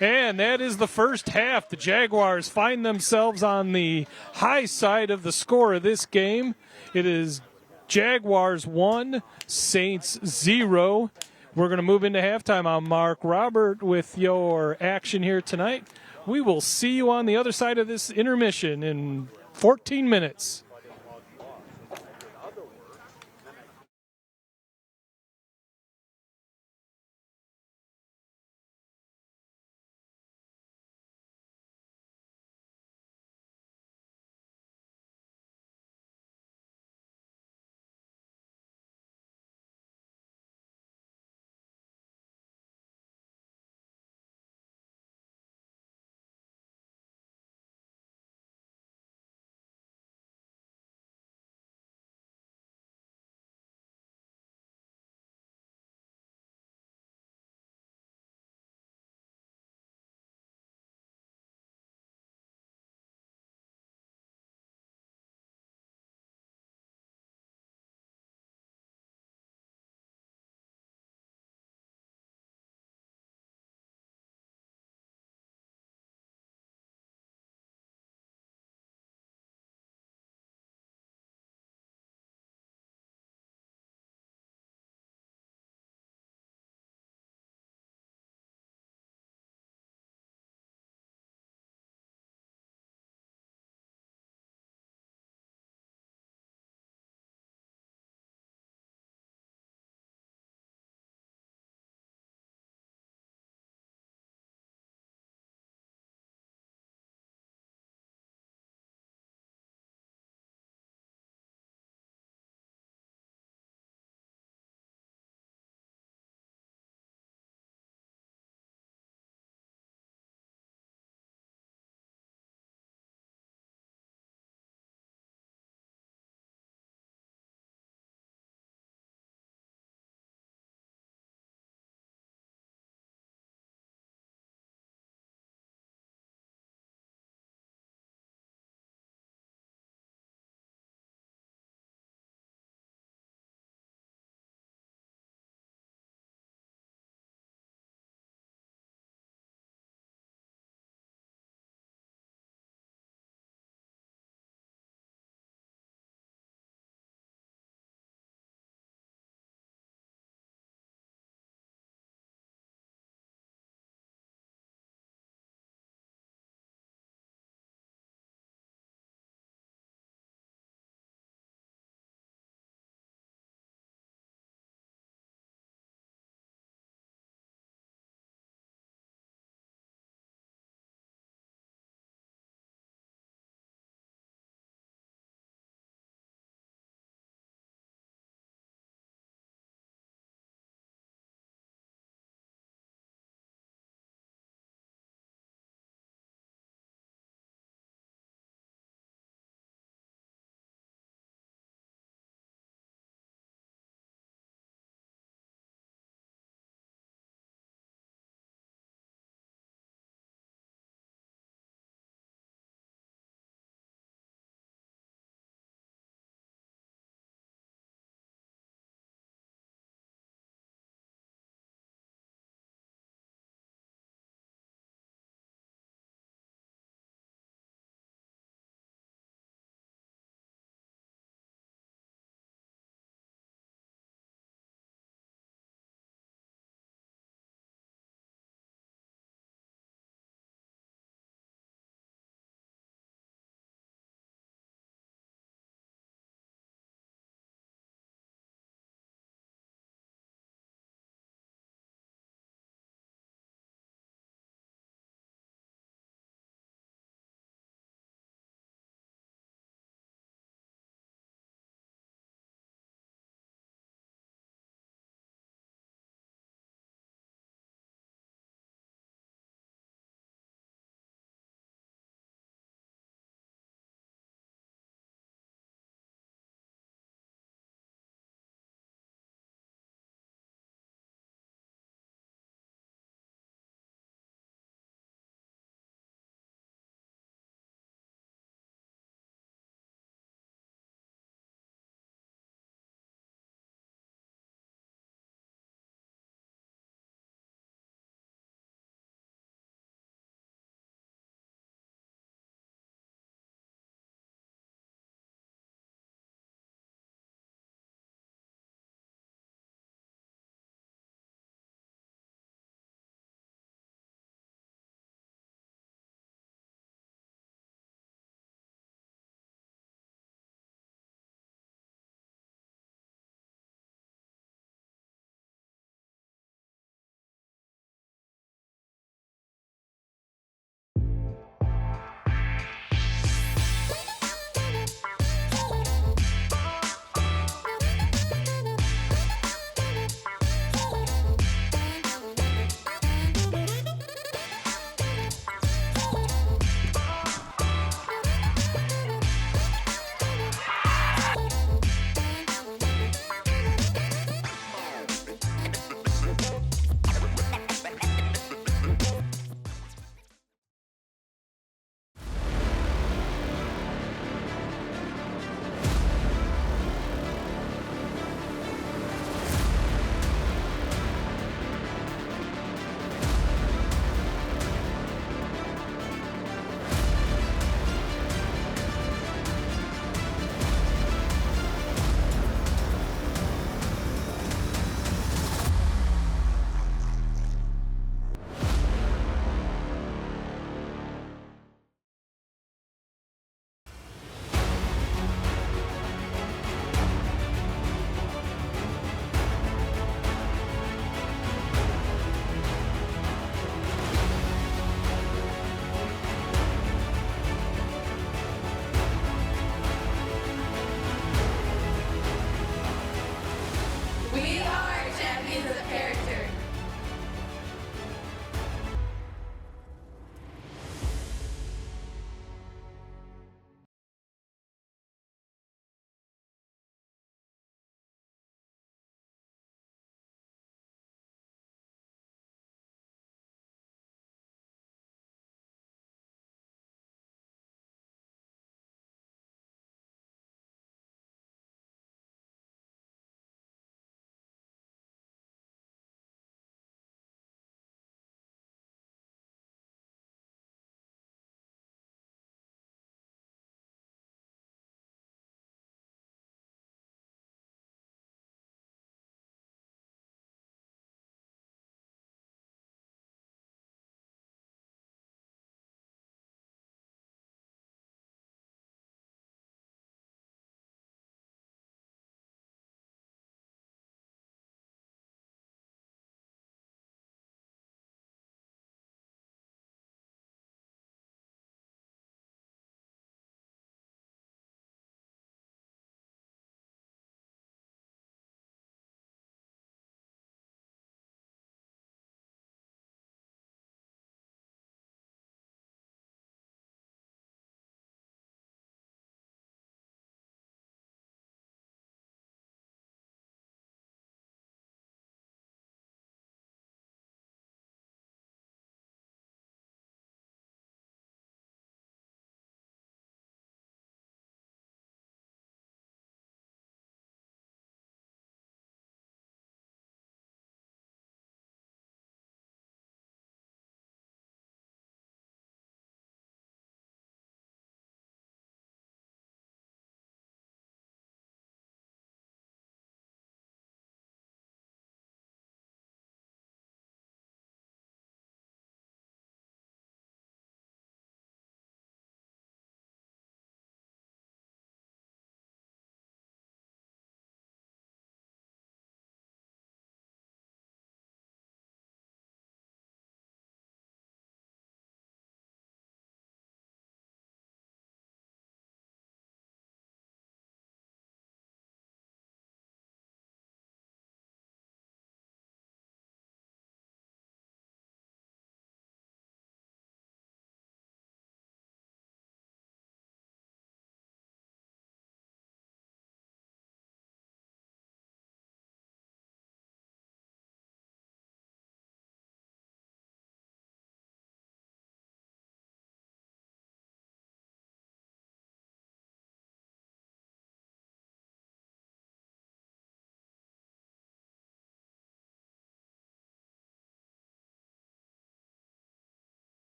And that is the first half. The Jaguars find themselves on the high side of the score of this game. It is Jaguars 1, Saints 0. We're going to move into halftime. I'm Mark Robert with your action here tonight. We will see you on the other side of this intermission in 14 minutes.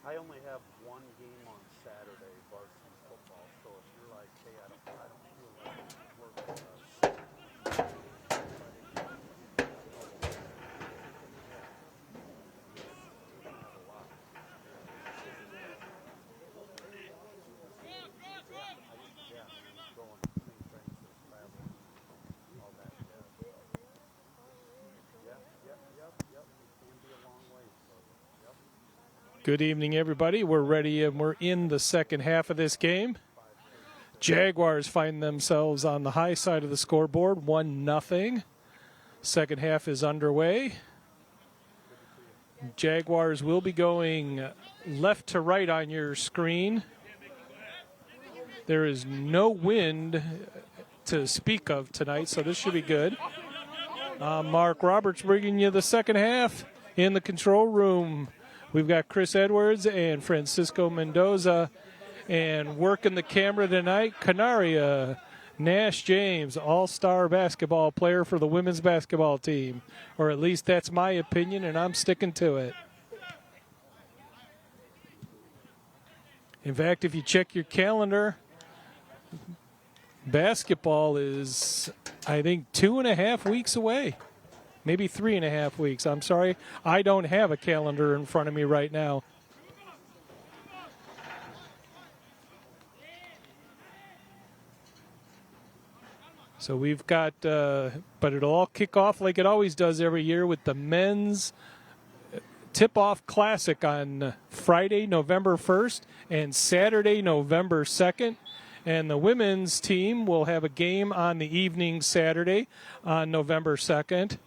I only have one game on Saturday, varsity football. So if you're like, hey, I don't feel like working going between things, there's traveling, all that jazz. So, yep. It can be a long way. So, yep. Good evening, everybody. We're ready and we're in the second half of this game. Jaguars find themselves on the high side of the scoreboard, 1-0. Second half is underway. Jaguars will be going left to right on your screen. There is no wind to speak of tonight, so this should be good. Mark Roberts bringing you the second half in the control room. We've got Chris Edwards and Francisco Mendoza, and working the camera tonight, Canaria Nash James, all-star basketball player for the women's basketball team, or at least that's my opinion, and I'm sticking to it. In fact, if you check your calendar, basketball is, I think, 2.5 weeks away. Maybe 3.5 weeks. I'm sorry. I don't have a calendar in front of me right now. So we've got, but it'll all kick off like it always does every year with the men's tip-off classic on Friday, November 1st and Saturday, November 2nd. And the women's team will have a game on the evening Saturday on November 2nd.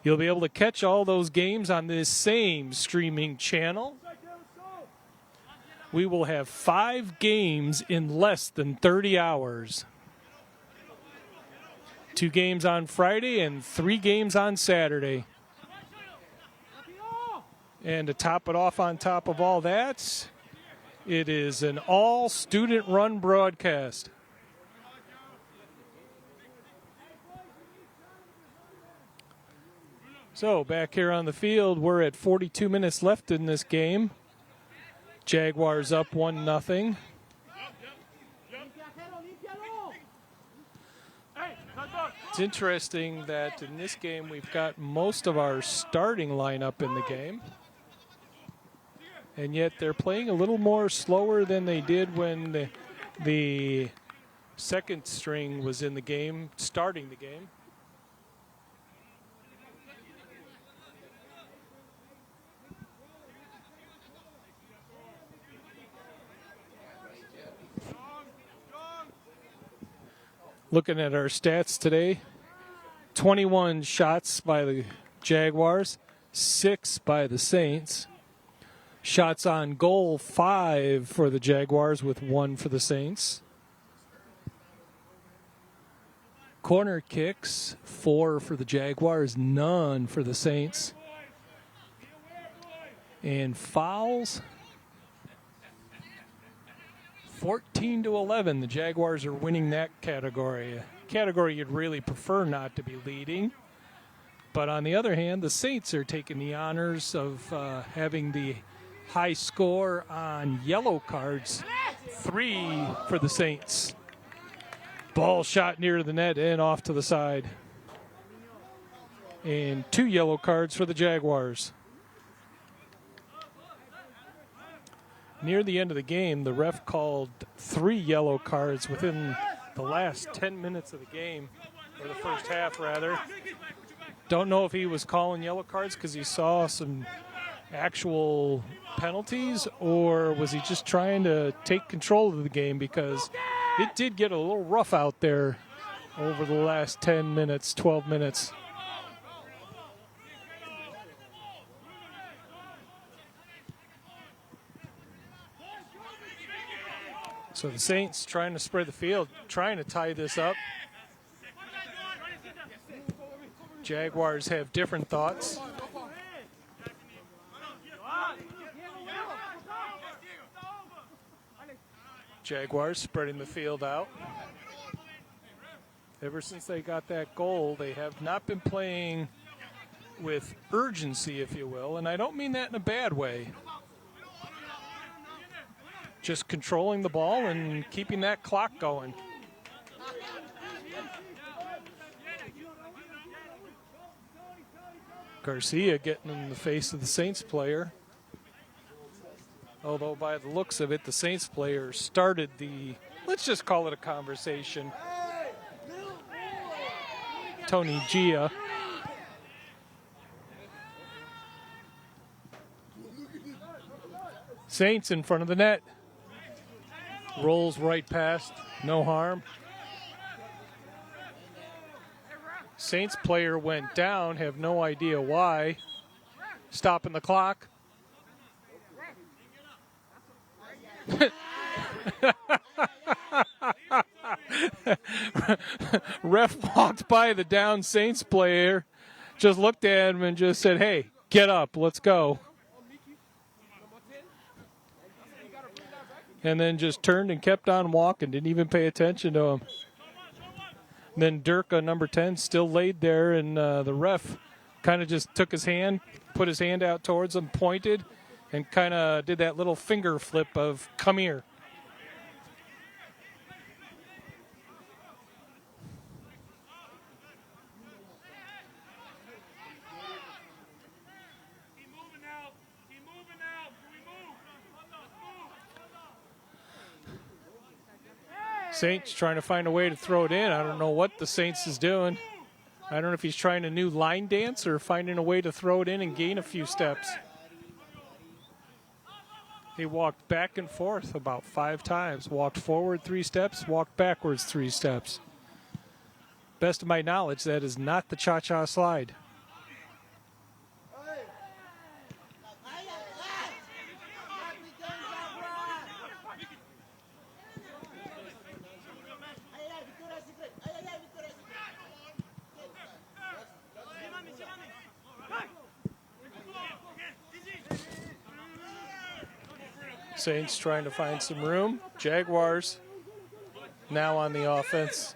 You'll be able to catch all those games on this same streaming channel. We will have 5 games in less than 30 hours. 2 games on Friday and 3 games on Saturday. And to top it off on top of all that, it is an all-student-run broadcast. So back here on the field, we're at 42 minutes left in this game. Jaguars up 1-0. It's interesting that in this game we've got most of our starting lineup in the game. And yet they're playing a little more slower than they did when the second string was in the game, starting the game. Looking at our stats today, 21 shots by the Jaguars, 6 by the Saints. Shots on goal, 5 for the Jaguars with 1 for the Saints. Corner kicks, 4 for the Jaguars, none for the Saints. And fouls, 14-11. The Jaguars are winning that category. A category you'd really prefer not to be leading. But on the other hand, the Saints are taking the honors of having the high score on yellow cards. 3 for the Saints. Ball shot near the net and off to the side. And 2 yellow cards for the Jaguars. Near the end of the game, the ref called 3 yellow cards within the last 10 minutes of the game, or the first half, rather. Don't know if he was calling yellow cards because he saw some actual penalties, or was he just trying to take control of the game, because it did get a little rough out there over the last 10 minutes, 12 minutes. So the Saints trying to spread the field, trying to tie this up. Jaguars have different thoughts. Jaguars spreading the field out. Ever since they got that goal, they have not been playing with urgency, if you will, and I don't mean that in a bad way. just controlling the ball and keeping that clock going. Garcia getting in the face of the Saints player. Although by the looks of it, the Saints player started the, let's just call it a conversation. Tony Gia. Saints in front of the net. Rolls right past, no harm. Saints player went down, have no idea why. Stopping the clock. Ref walked by the down Saints player, just looked at him and just said, "Hey, get up, let's go." And then just turned and kept on walking, didn't even pay attention to him. And then Durka, number 10, still laid there, and the ref kind of just took his hand, put his hand out towards him, pointed, and kind of did that little finger flip of, "Come here." Saints trying to find a way to throw it in. I don't know what the Saints is doing. I don't know if he's trying a new line dance or finding a way to throw it in and gain a few steps. He walked back and forth about 5 times. Walked forward 3 steps, walked backwards 3 steps. Best of my knowledge, that is not the cha-cha slide. Saints trying to find some room. Jaguars now on the offense.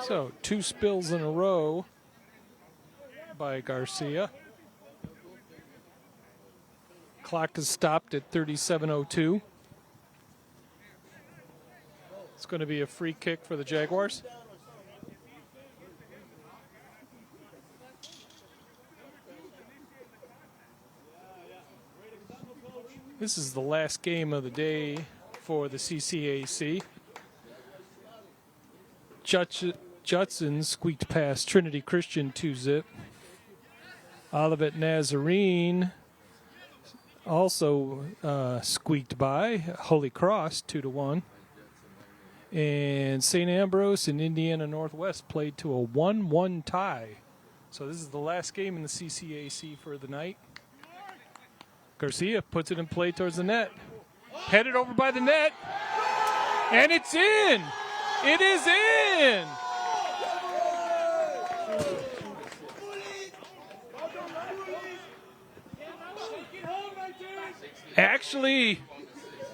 So 2 spills in a row by Garcia. Clock is stopped at 37:02. It's going to be a free kick for the Jaguars. This is the last game of the day for the CCAC. Judson squeaked past Trinity Christian 2-zip. Olivet Nazarene also squeaked by Holy Cross 2-1. And St. Ambrose and Indiana Northwest played to a 1-1 tie. So this is the last game in the CCAC for the night. Garcia puts it in play towards the net. Headed over by the net. And it's in! It is in! Actually,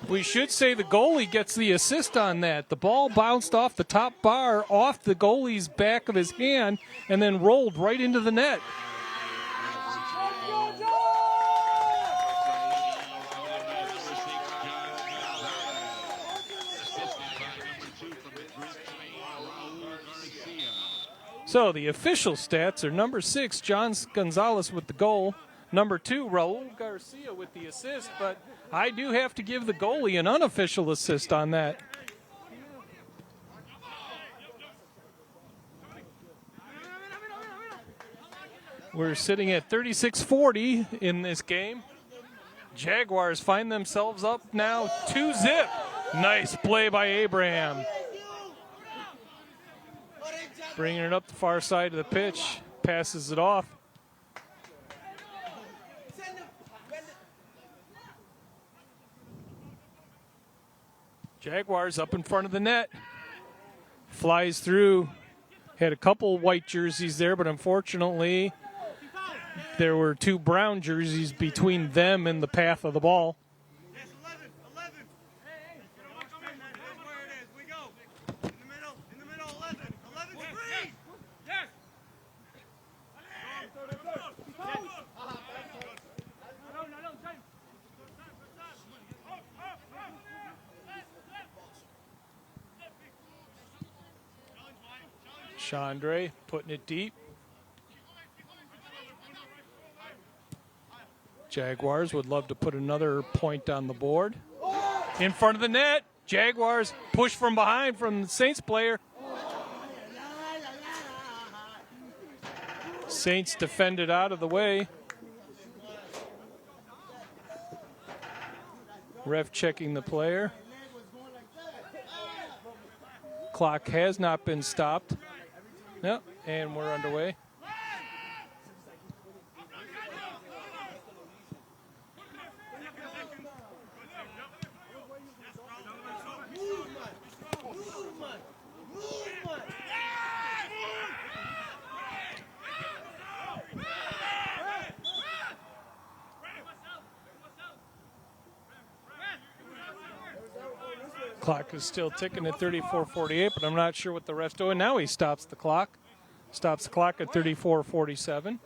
we should say the goalie gets the assist on that. The ball bounced off the top bar, off the goalie's back of his hand, and then rolled right into the net. So the official stats are number 6, John Gonzalez with the goal. Number 2, Raul Garcia with the assist, but I do have to give the goalie an unofficial assist on that. We're sitting at 36-40 in this game. Jaguars find themselves up now 2-zip. Nice play by Abraham. Bringing it up the far side of the pitch. Passes it off. Jaguars up in front of the net. Flies through. Had a couple white jerseys there, but unfortunately there were two brown jerseys between them and the path of the ball. Chandre putting it deep. Jaguars would love to put another point on the board. In front of the net, Jaguars push from behind from the Saints player. Saints defended out of the way. Ref checking the player. Clock has not been stopped. Yep, and we're underway. Clock is still ticking at 34:48, but I'm not sure what the ref's doing. Now he stops the clock. Stops the clock at 34:47.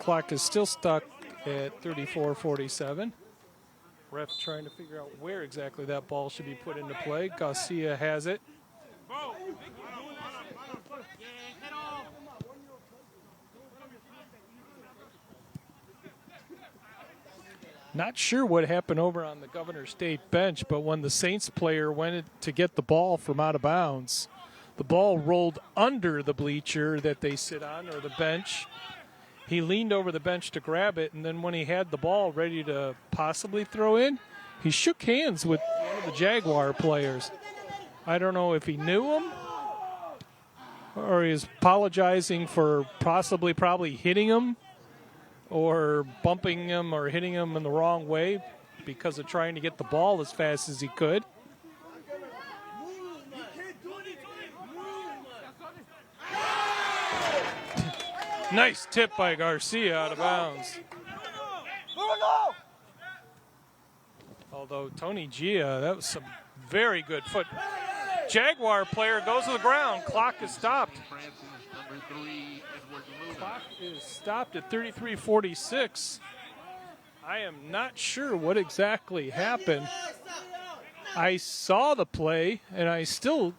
Clock is still stuck at 34:47. Ref trying to figure out where exactly that ball should be put into play. Garcia has it. Not sure what happened over on the Governor State bench, but when the Saints player went to get the ball from out of bounds, the ball rolled under the bleacher that they sit on, or the bench. He leaned over the bench to grab it, and then when he had the ball ready to possibly throw in, he shook hands with one of the Jaguar players. I don't know if he knew him or he's apologizing for probably hitting him or bumping him or hitting him in the wrong way because of trying to get the ball as fast as he could. Nice tip by Garcia out of bounds. Although Tony Gia, that was some very good foot. Jaguar player goes to the ground. Clock is stopped. Clock is stopped at 33:46. I am not sure what exactly happened. I saw the play, and I still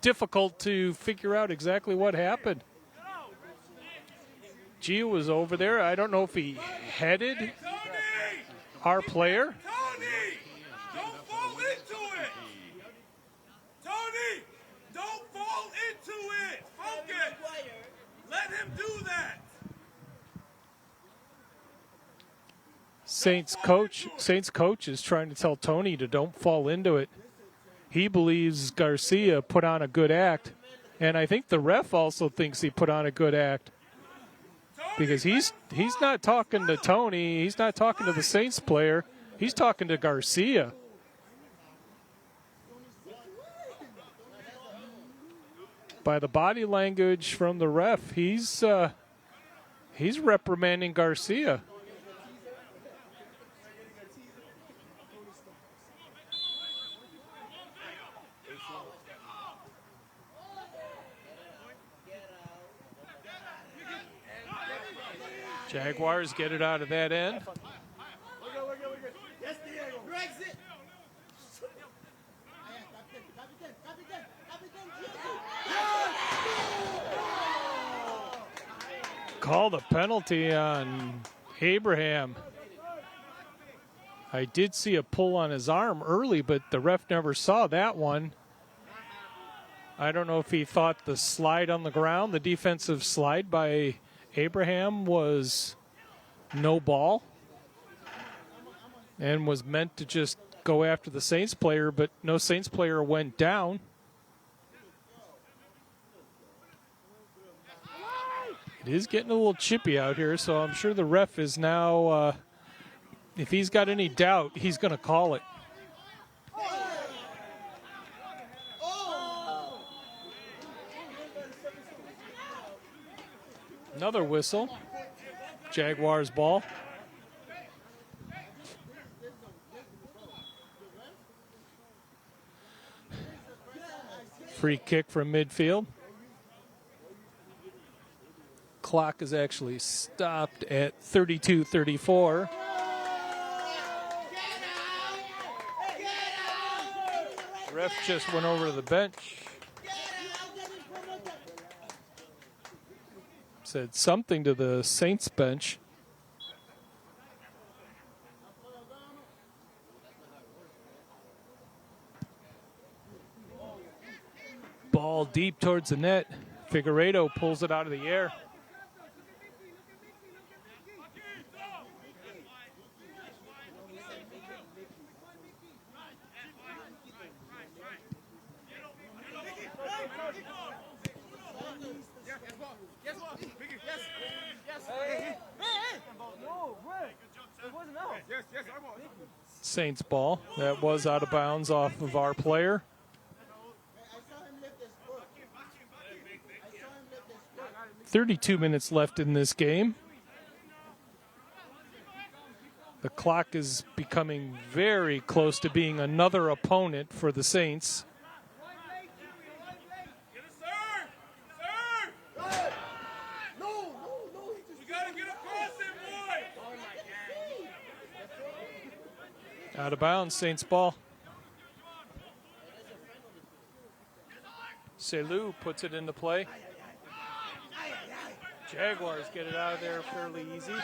difficult to figure out exactly what happened. Gia was over there. I don't know if he headed our player. Tony, don't fall into it. Tony, don't fall into it. Focus. Let him do that. Saints coach is trying to tell Tony to don't fall into it. He believes Garcia put on a good act, and I think the ref also thinks he put on a good act. Because he's not talking to Tony. He's not talking to the Saints player. He's talking to Garcia. By the body language from the ref, he's reprimanding Garcia. Jaguars get it out of that end. Call the penalty on Abraham. I did see a pull on his arm early, but the ref never saw that one. I don't know if he thought the slide on the ground, the defensive slide by Abraham, was no ball and was meant to just go after the Saints player, but no Saints player went down. It is getting a little chippy out here, so I'm sure the ref is now, if he's got any doubt, he's going to call it. Another whistle. Jaguars ball. Free kick from midfield. Clock is actually stopped at 32:34. Ref just went over to the bench. Said something to the Saints bench. Ball deep towards the net. Figueiredo pulls it out of the air. Saints ball. That was out of bounds off of our player. .32 minutes left in this game. The clock is becoming very close to being another opponent for the Saints. Out of bounds, Saints ball. Selou puts it into play. Jaguars get it out of there fairly easy.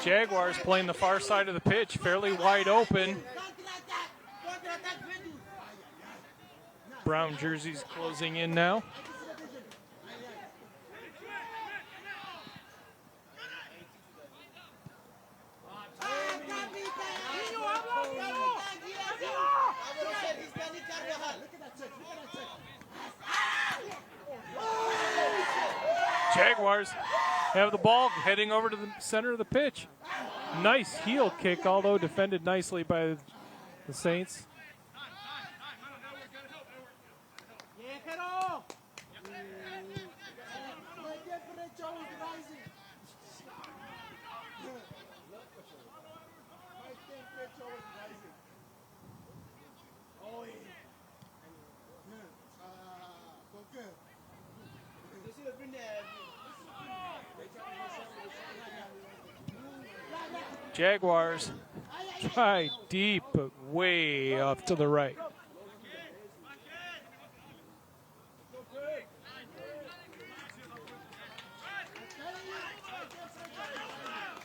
Jaguars playing the far side of the pitch, fairly wide open. Brown jerseys closing in now. Jaguars have the ball heading over to the center of the pitch. Nice heel kick, although defended nicely by the Saints. Jaguars try deep, but way off to the right.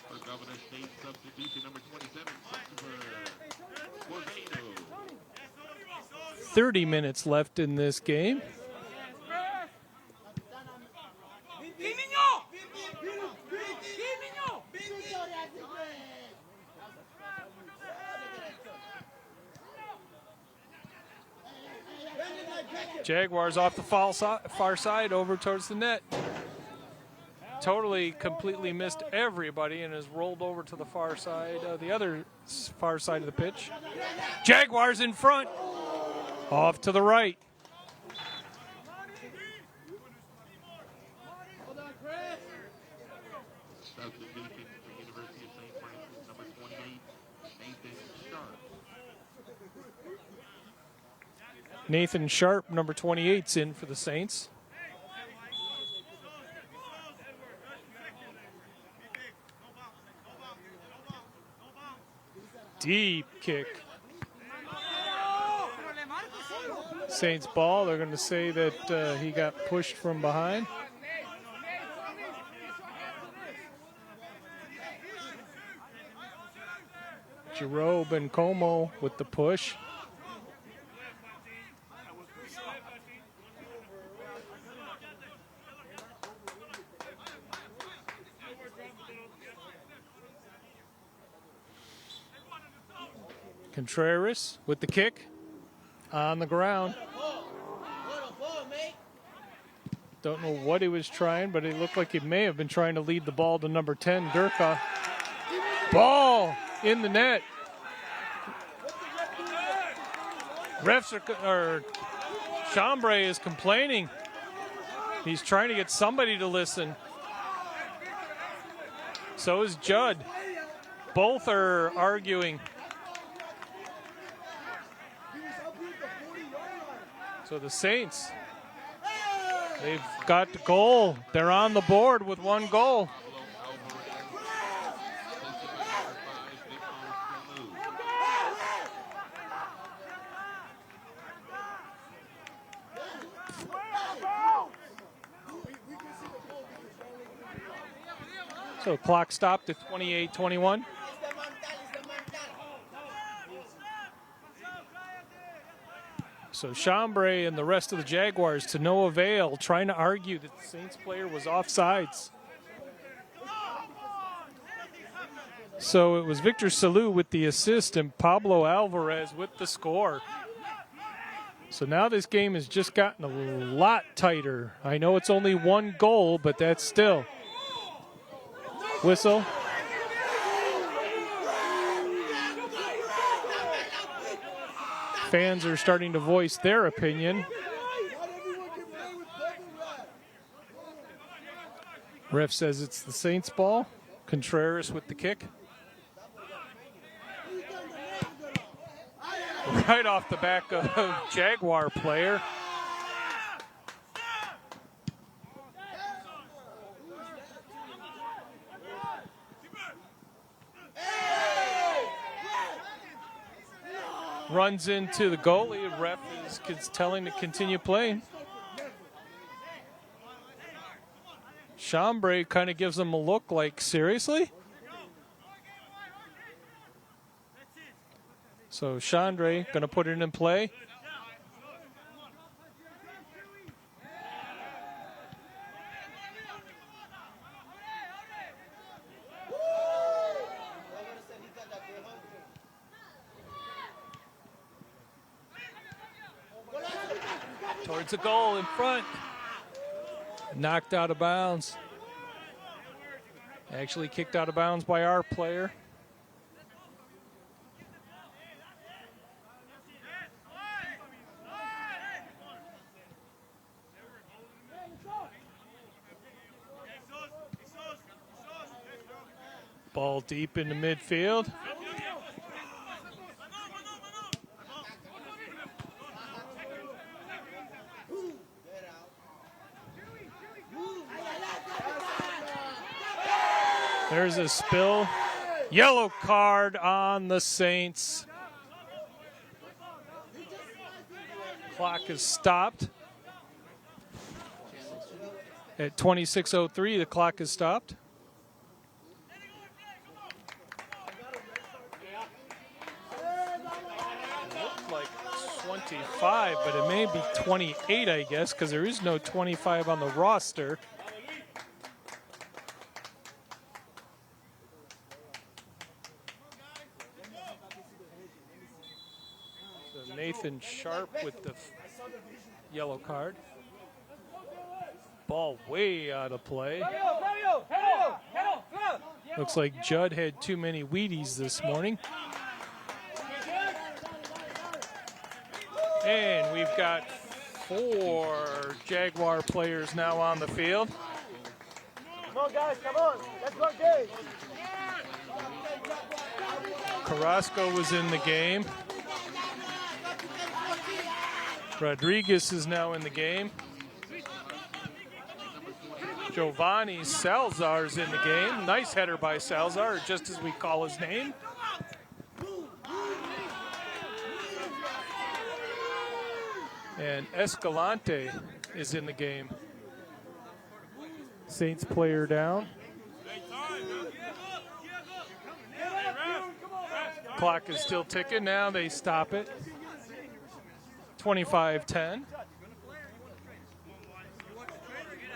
For Governor State substitution number 27, Christopher Guarino. 30 minutes left in this game. Jaguars off the far side over towards the net. Totally, completely missed everybody and has rolled over to the far side, the other far side of the pitch. Jaguars in front. Off to the right. Substitution for University of St. Francis, number 28, Nathan Sharp. Nathan Sharp, number 28's in for the Saints. Deep kick. Saints ball. They're going to say that he got pushed from behind. Jerome and Como with the push. Contreras with the kick on the ground. Don't know what he was trying, but it looked like he may have been trying to lead the ball to number 10, Durka. Ball in the net. Chambray is complaining. He's trying to get somebody to listen. So is Judd. Both are arguing. So the Saints, they've got the goal. They're on the board with one goal. So clock stopped at 28-21. So Chambray and the rest of the Jaguars to no avail, trying to argue that the Saints player was offsides. So it was Victor Salou with the assist and Pablo Alvarez with the score. So now this game has just gotten a lot tighter. I know it's only one goal, but that's still. Whistle. Fans are starting to voice their opinion. Ref says it's the Saints ball. Contreras with the kick. Right off the back of Jaguar player. Runs into the goalie. Ref is telling to continue playing. Chambray kind of gives him a look like, seriously? So Chambray going to put it in play. Towards the goal in front. Knocked out of bounds. Actually kicked out of bounds by our player. Ball deep into midfield. There's a spill. Yellow card on the Saints. Clock is stopped. At 26:03, the clock is stopped. Looks like 25, but it may be 28, I guess, because there is no 25 on the roster. Nathan Sharp with the yellow card. Ball way out of play. Looks like Judd had too many Wheaties this morning. And we've got 4 Jaguar players now on the field. Come on, guys, come on. Let's go, Dave. Carrasco was in the game. Rodriguez is now in the game. Giovanni Salzar's in the game. Nice header by Salzar, just as we call his name. And Escalante is in the game. Saints player down. Clock is still ticking. Now they stop it. 25-10.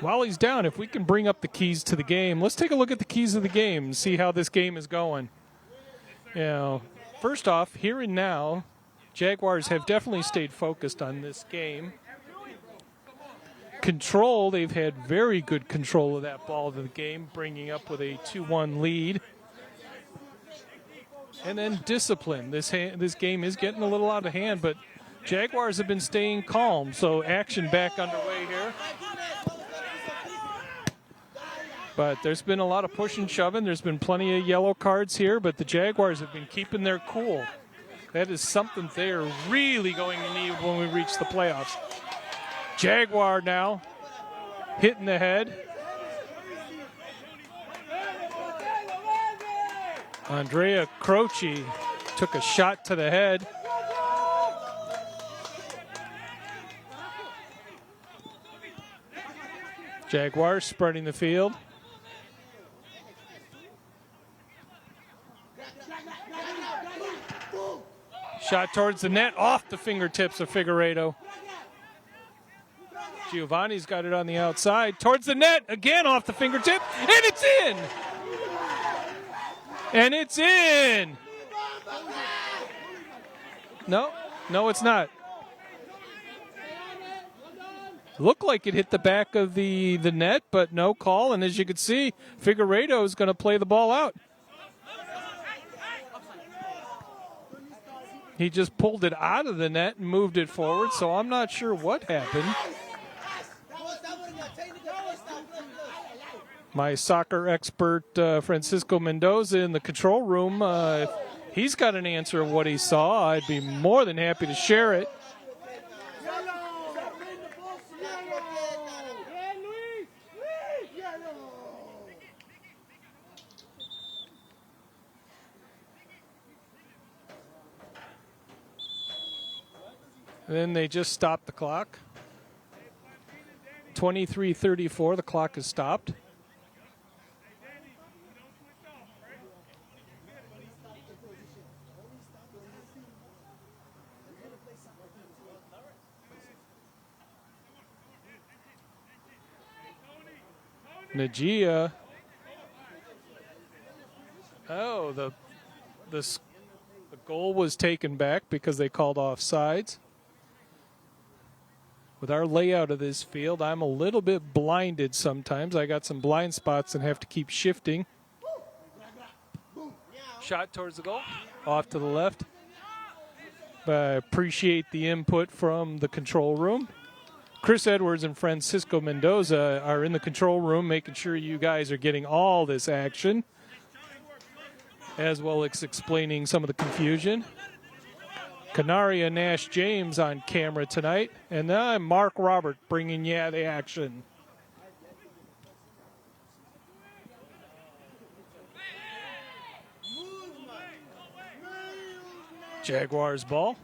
While he's down, if we can bring up the keys to the game, let's take a look at the keys of the game and see how this game is going. You know, first off, here and now, Jaguars have definitely stayed focused on this game. Control, they've had very good control of that ball of the game, bringing up with a 2-1 lead. And then discipline. This game is getting a little out of hand, but Jaguars have been staying calm, so action back underway here. But there's been a lot of push and shoving. There's been plenty of yellow cards here, but the Jaguars have been keeping their cool. That is something they're really going to need when we reach the playoffs. Jaguar now hitting the head. Andrea Croce took a shot to the head. Jaguars spreading the field. Shot towards the net, off the fingertips of Figueiredo. Giovanni's got it on the outside, towards the net, again off the fingertip, and it's in! And it's in! No, it's not. Looked like it hit the back of the net, but no call, and as you can see, Figueiredo is going to play the ball out. He just pulled it out of the net and moved it forward, so I'm not sure what happened. My soccer expert, Francisco Mendoza, in the control room, if he's got an answer of what he saw, I'd be more than happy to share it. And then they just stopped the clock. 23:34, the clock is stopped. Najia. Oh, the goal was taken back because they called offsides. With our layout of this field, I'm a little bit blinded sometimes. I got some blind spots and have to keep shifting. Shot towards the goal, off to the left. But I appreciate the input from the control room. Chris Edwards and Francisco Mendoza are in the control room, making sure you guys are getting all this action, as well as explaining some of the confusion. Canaria Nash James on camera tonight, and I'm Mark Robert bringing you the action. Jaguars ball.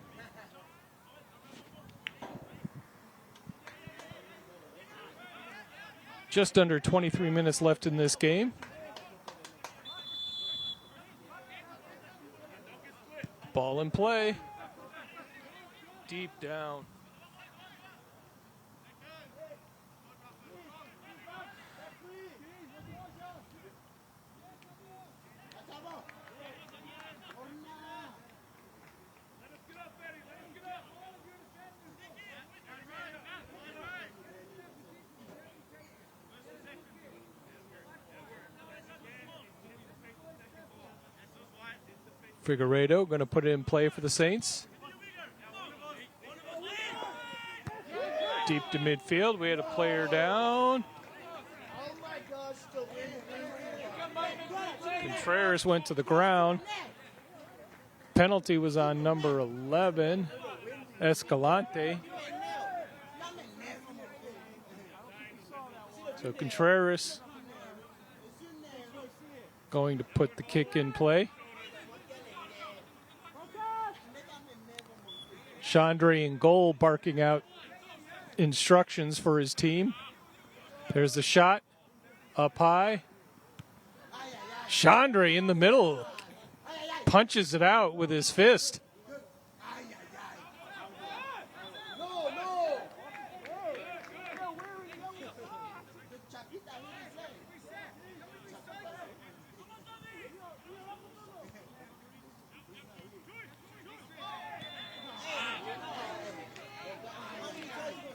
Just under 23 minutes left in this game. Ball in play. Deep down. Figueiredo going to put it in play for the Saints. Deep to midfield. We had a player down. Contreras went to the ground. Penalty was on number 11, Escalante. So Contreras going to put the kick in play. Chandre in goal barking out instructions for his team. There's the shot up high. Chandre in the middle. punches it out with his fist.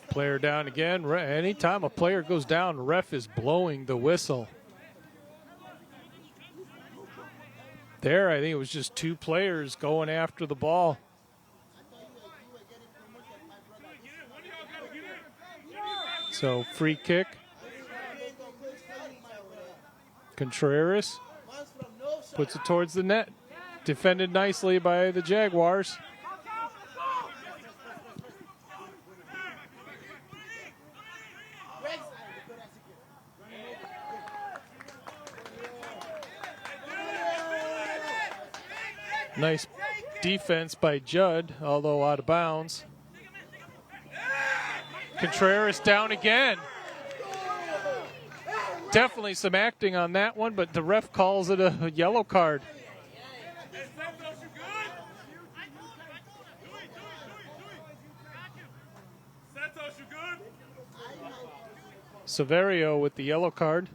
Player down again. Anytime a player goes down, ref is blowing the whistle. There, I think it was just two players going after the ball. So, free kick. Contreras puts it towards the net. Defended nicely by the Jaguars. Nice defense by Judd, although out of bounds. Contreras down again. Definitely some acting on that one, but the ref calls it a yellow card. Severio with the yellow card.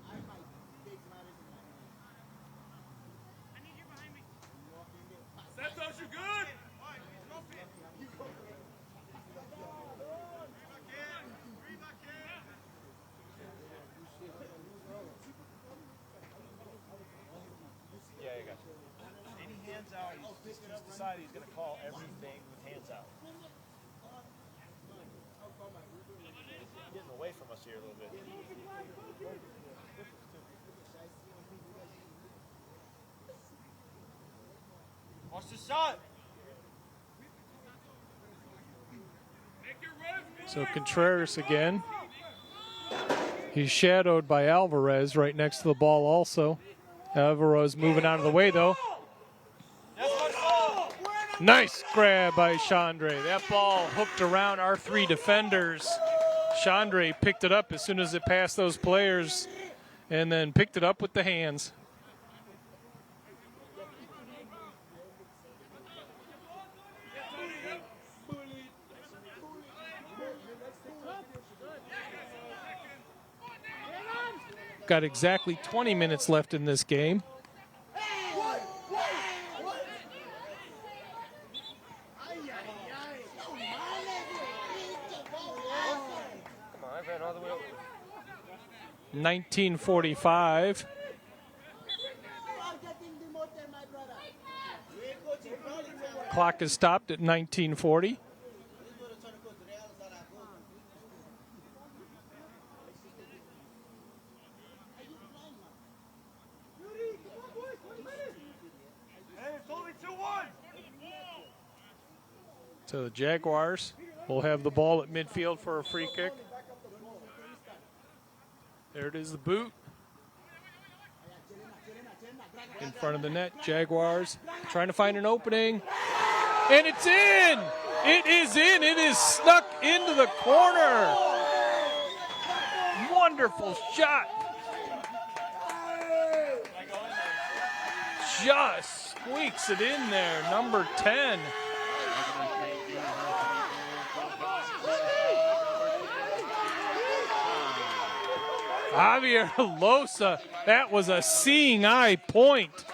He's decided he's going to call everything with hands out. Getting away from us here a little bit. Watch the shot. So Contreras again. He's shadowed by Alvarez right next to the ball also. Alvarez moving out of the way though. Nice grab by Chandre. That ball hooked around our three defenders. Chandre picked it up as soon as it passed those players and then picked it up with the hands. Got exactly 20 minutes left in this game. Come on, I ran all the way over. 1945. Clock is stopped at 1940. So the Jaguars will have the ball at midfield for a free kick. There it is, the boot. In front of the net, Jaguars trying to find an opening. And it's in! It is in! It is snuck into the corner! Wonderful shot! Just squeaks it in there, number 10. Javier Losa, that was a seeing eye point.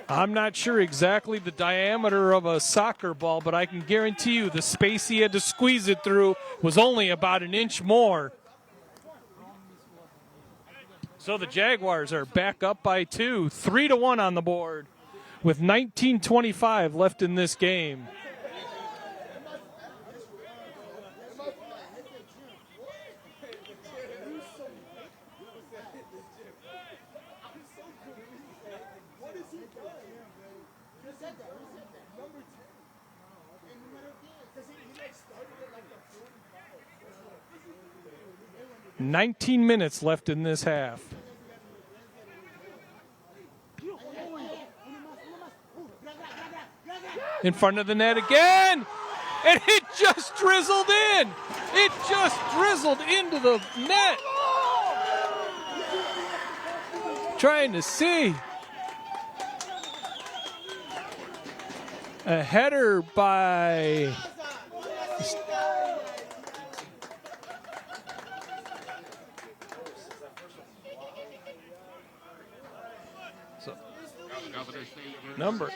I'm not sure exactly the diameter of a soccer ball, but I can guarantee you the space he had to squeeze it through was only about an inch more. So the Jaguars are back up by 2, 3-1 on the board with 19:25 left in this game. $19 minutes left in this half. In front of the net again, and it just drizzled in. It just drizzled into the net. Trying to see. A header by number.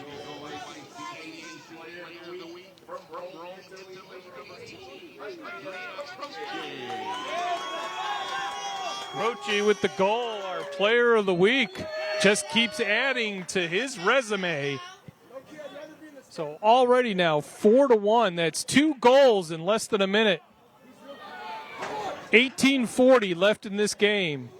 Roche with the goal, our player of the week, just keeps adding to his resume. So already now 4-1. That's 2 goals in less than a minute. 18:40 left in this game.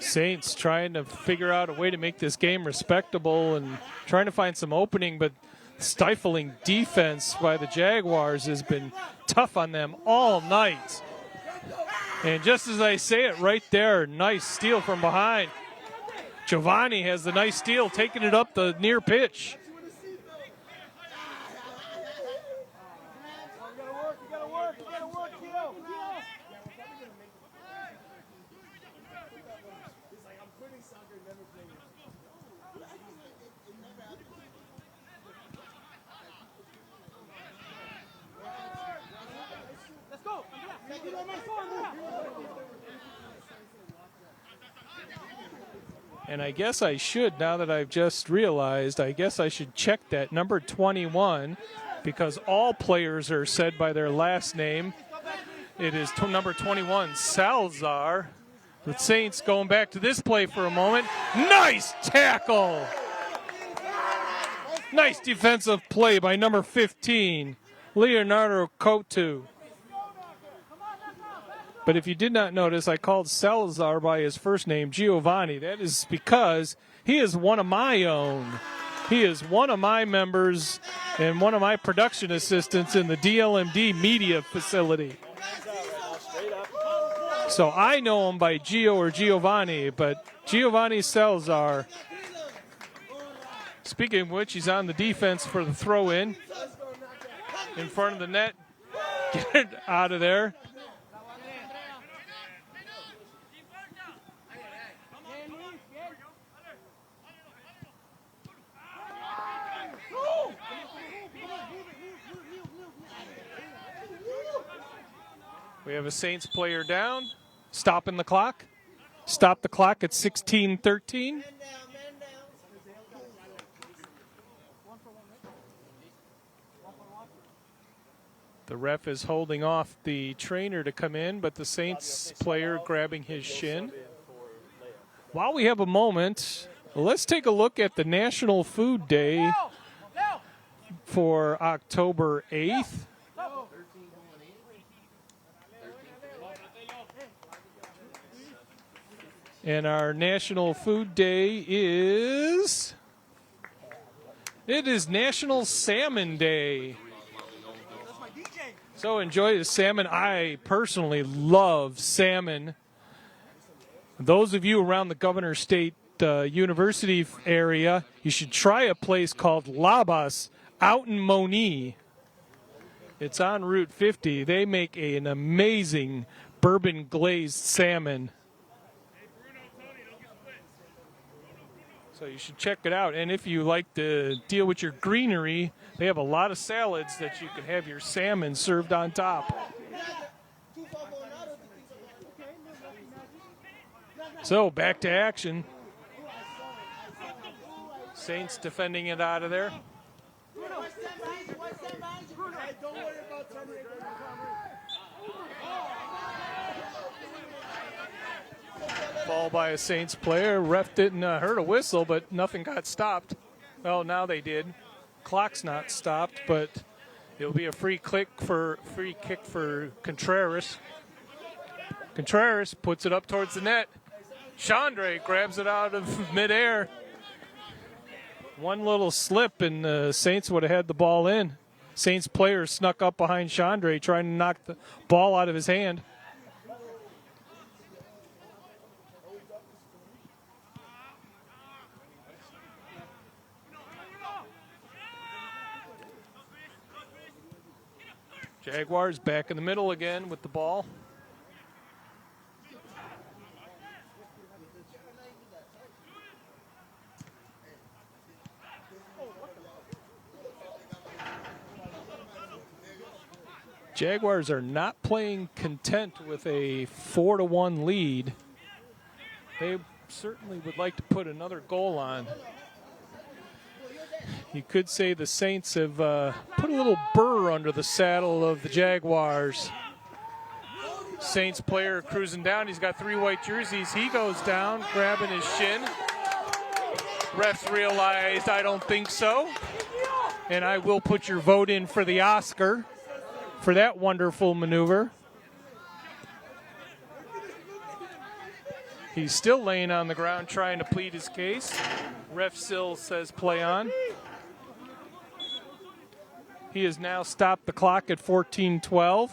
Saints trying to figure out a way to make this game respectable and trying to find some opening, but stifling defense by the Jaguars has been tough on them all night. And just as I say it right there, nice steal from behind. Giovanni has the nice steal, taking it up the near pitch. And I guess I should, now that I've just realized, I guess I should check that number 21, because all players are said by their last name. It is number 21, Salazar. The Saints going back to this play for a moment. Nice tackle! Nice defensive play by number 15, Leonardo Coutu. But if you did not notice, I called Salazar by his first name, Giovanni. That is because he is one of my own. He is one of my members and one of my production assistants in the DLMD media facility. So I know him by Gio or Giovanni, but Giovanni Salazar. Speaking of which, he's on the defense for the throw-in. In front of the net. Get it out of there. We have a Saints player down, stopping the clock. Stop the clock at 16:13. The ref is holding off the trainer to come in, but the Saints player grabbing his shin. While we have a moment, let's take a look at the National Food Day for October 8th. And our National Food Day is... It is National Salmon Day. So enjoy the salmon. I personally love salmon. Those of you around the Governor State University area, you should try a place called Labas out in Moni. It's on Route 50. They make an amazing bourbon glazed salmon. So you should check it out. And if you like to deal with your greenery, they have a lot of salads that you can have your salmon served on top. So back to action. Saints defending it out of there. Ball by a Saints player. Ref didn't heard a whistle, but nothing got stopped. Well, now they did. Clock's not stopped, but it'll be a free kick for Contreras. Contreras puts it up towards the net. Chandre grabs it out of midair. One little slip, and the Saints would have had the ball in. Saints player snuck up behind Chandre trying to knock the ball out of his hand. Jaguars back in the middle again with the ball. Jaguars are not playing content with a 4-1 lead. They certainly would like to put another goal on. You could say the Saints have put a little burr under the saddle of the Jaguars. Saints player cruising down. He's got 3 white jerseys. He goes down, grabbing his shin. Refs realized, I don't think so. And I will put your vote in for the Oscar for that wonderful maneuver. He's still laying on the ground trying to plead his case. Ref still says play on. He has now stopped the clock at 14:12.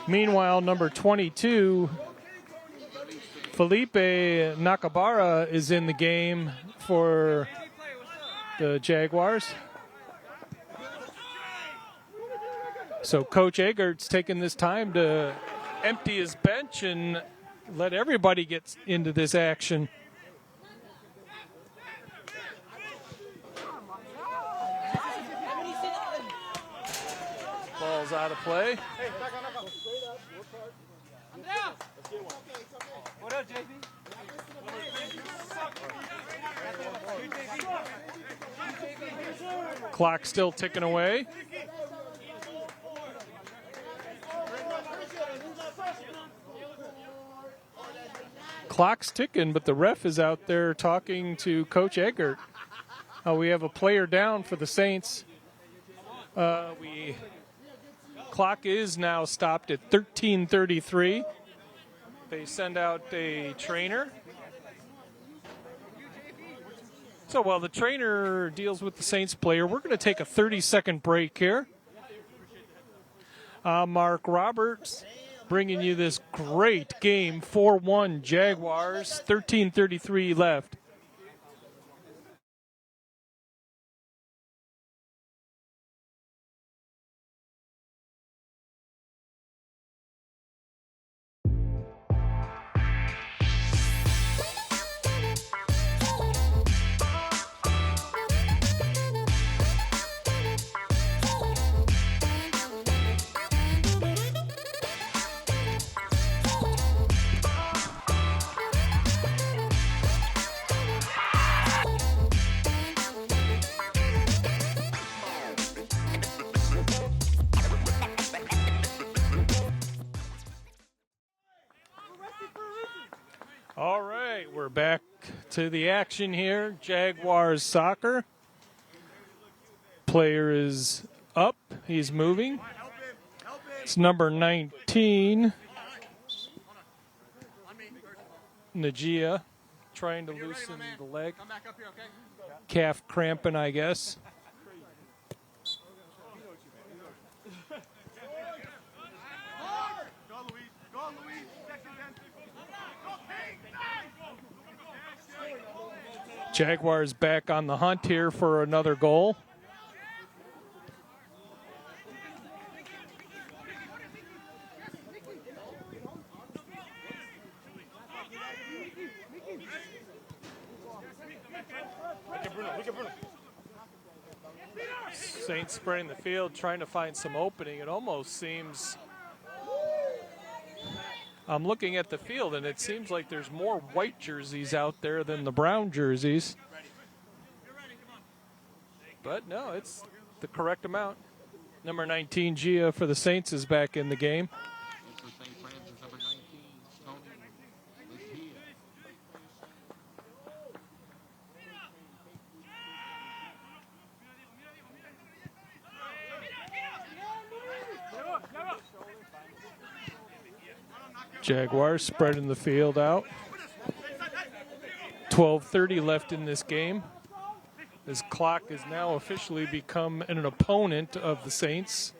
Meanwhile, number 22, Felipe Nakabara, is in the game for the Jaguars. So Coach Eggert's taking this time to empty his bench and let everybody get into this action. Ball's out of play. What up, JP? Clock still ticking away. Clock's ticking, but the ref is out there talking to Coach Eggert. We have a player down for the Saints. Clock is now stopped at 13:33. They send out a trainer. So while the trainer deals with the Saints player, we're going to take a 30-second break here. Mark Roberts bringing you this great game, 4-1 Jaguars, 13:33 left. All right, we're back to the action here. Jaguars soccer. Player is up. He's moving. It's number 19. Najia trying to loosen the leg. Calf cramping, I guess. Jaguars back on the hunt here for another goal. Saints spreading the field, trying to find some opening. It almost seems, I'm looking at the field, and it seems like there's more white jerseys out there than the brown jerseys. But no, it's the correct amount. Number 19, Gia, for the Saints is back in the game. Jaguars spreading the field out. 12:30 left in this game. This clock has now officially become an opponent of the Saints.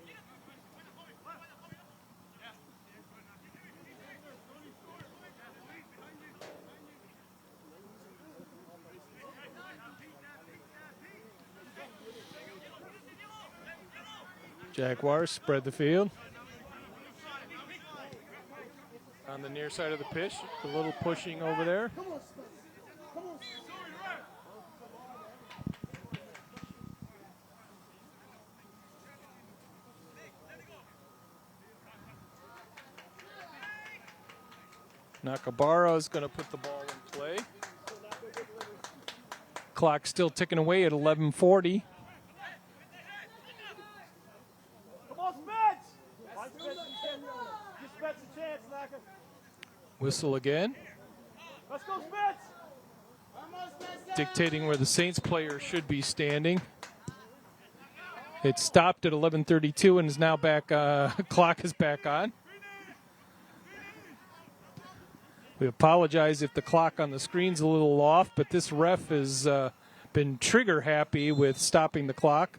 Jaguars spread the field. On the near side of the pitch, a little pushing over there. Nakabara is going to put the ball in play. Clock still ticking away at 11:40. Come on, Spence! Give Spence a chance, Naka. Whistle again. Let's go, Spence! Dictating where the Saints player should be standing. It stopped at 11:32 and is now back. Clock is back on. We apologize if the clock on the screen's a little off, but this ref has been trigger happy with stopping the clock.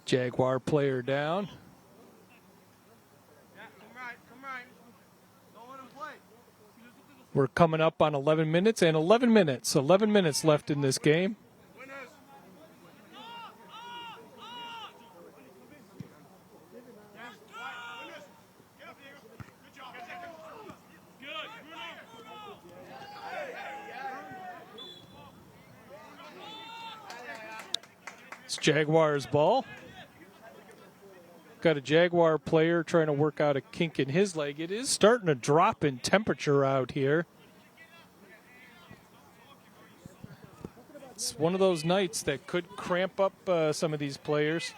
Jaguar player down. We're coming up on 11 minutes and 11 minutes. 11 minutes left in this game. It's Jaguars ball. Got a Jaguar player trying to work out a kink in his leg. It is starting to drop in temperature out here. It's one of those nights that could cramp up some of these players.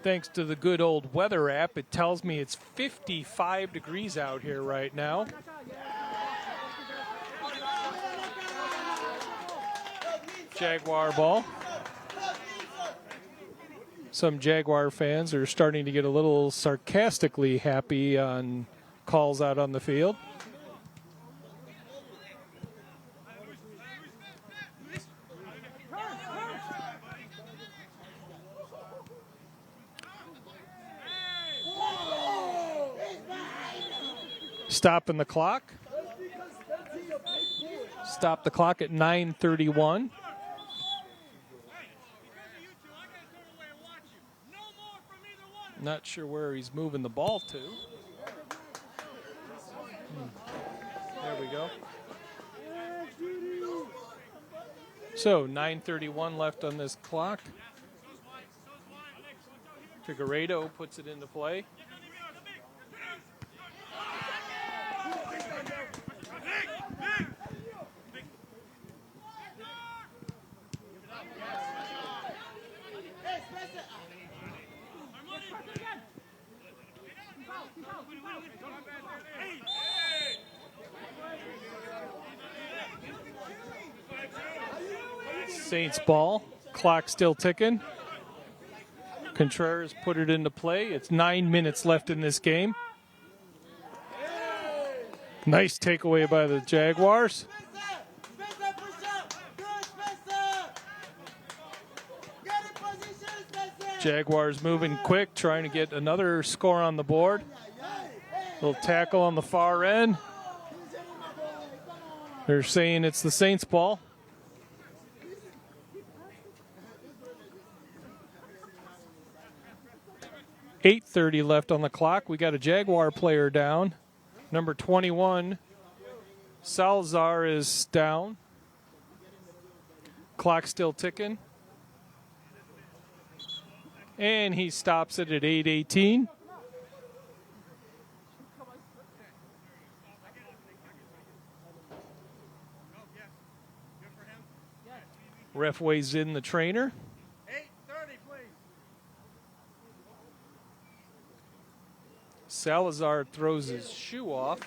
Thanks to the good old weather app, it tells me it's 55 degrees out here right now. Jaguar ball. Some Jaguar fans are starting to get a little sarcastically happy on calls out on the field. Stopping the clock. Stop the clock at 9:31. Not sure where he's moving the ball to. There we go. So 9:31 left on this clock. Figueredo puts it into play. Saints ball. Clock still ticking. Contreras put it into play. It's 9 minutes left in this game. Nice takeaway by the Jaguars. Jaguars moving quick, trying to get another score on the board. Little tackle on the far end. They're saying it's the Saints ball. .8:30 left on the clock. We got a Jaguar player down. Number 21, Salazar is down. Clock still ticking. And he stops it at 8:18. Ref weighs in the trainer. Salazar throws his shoe off.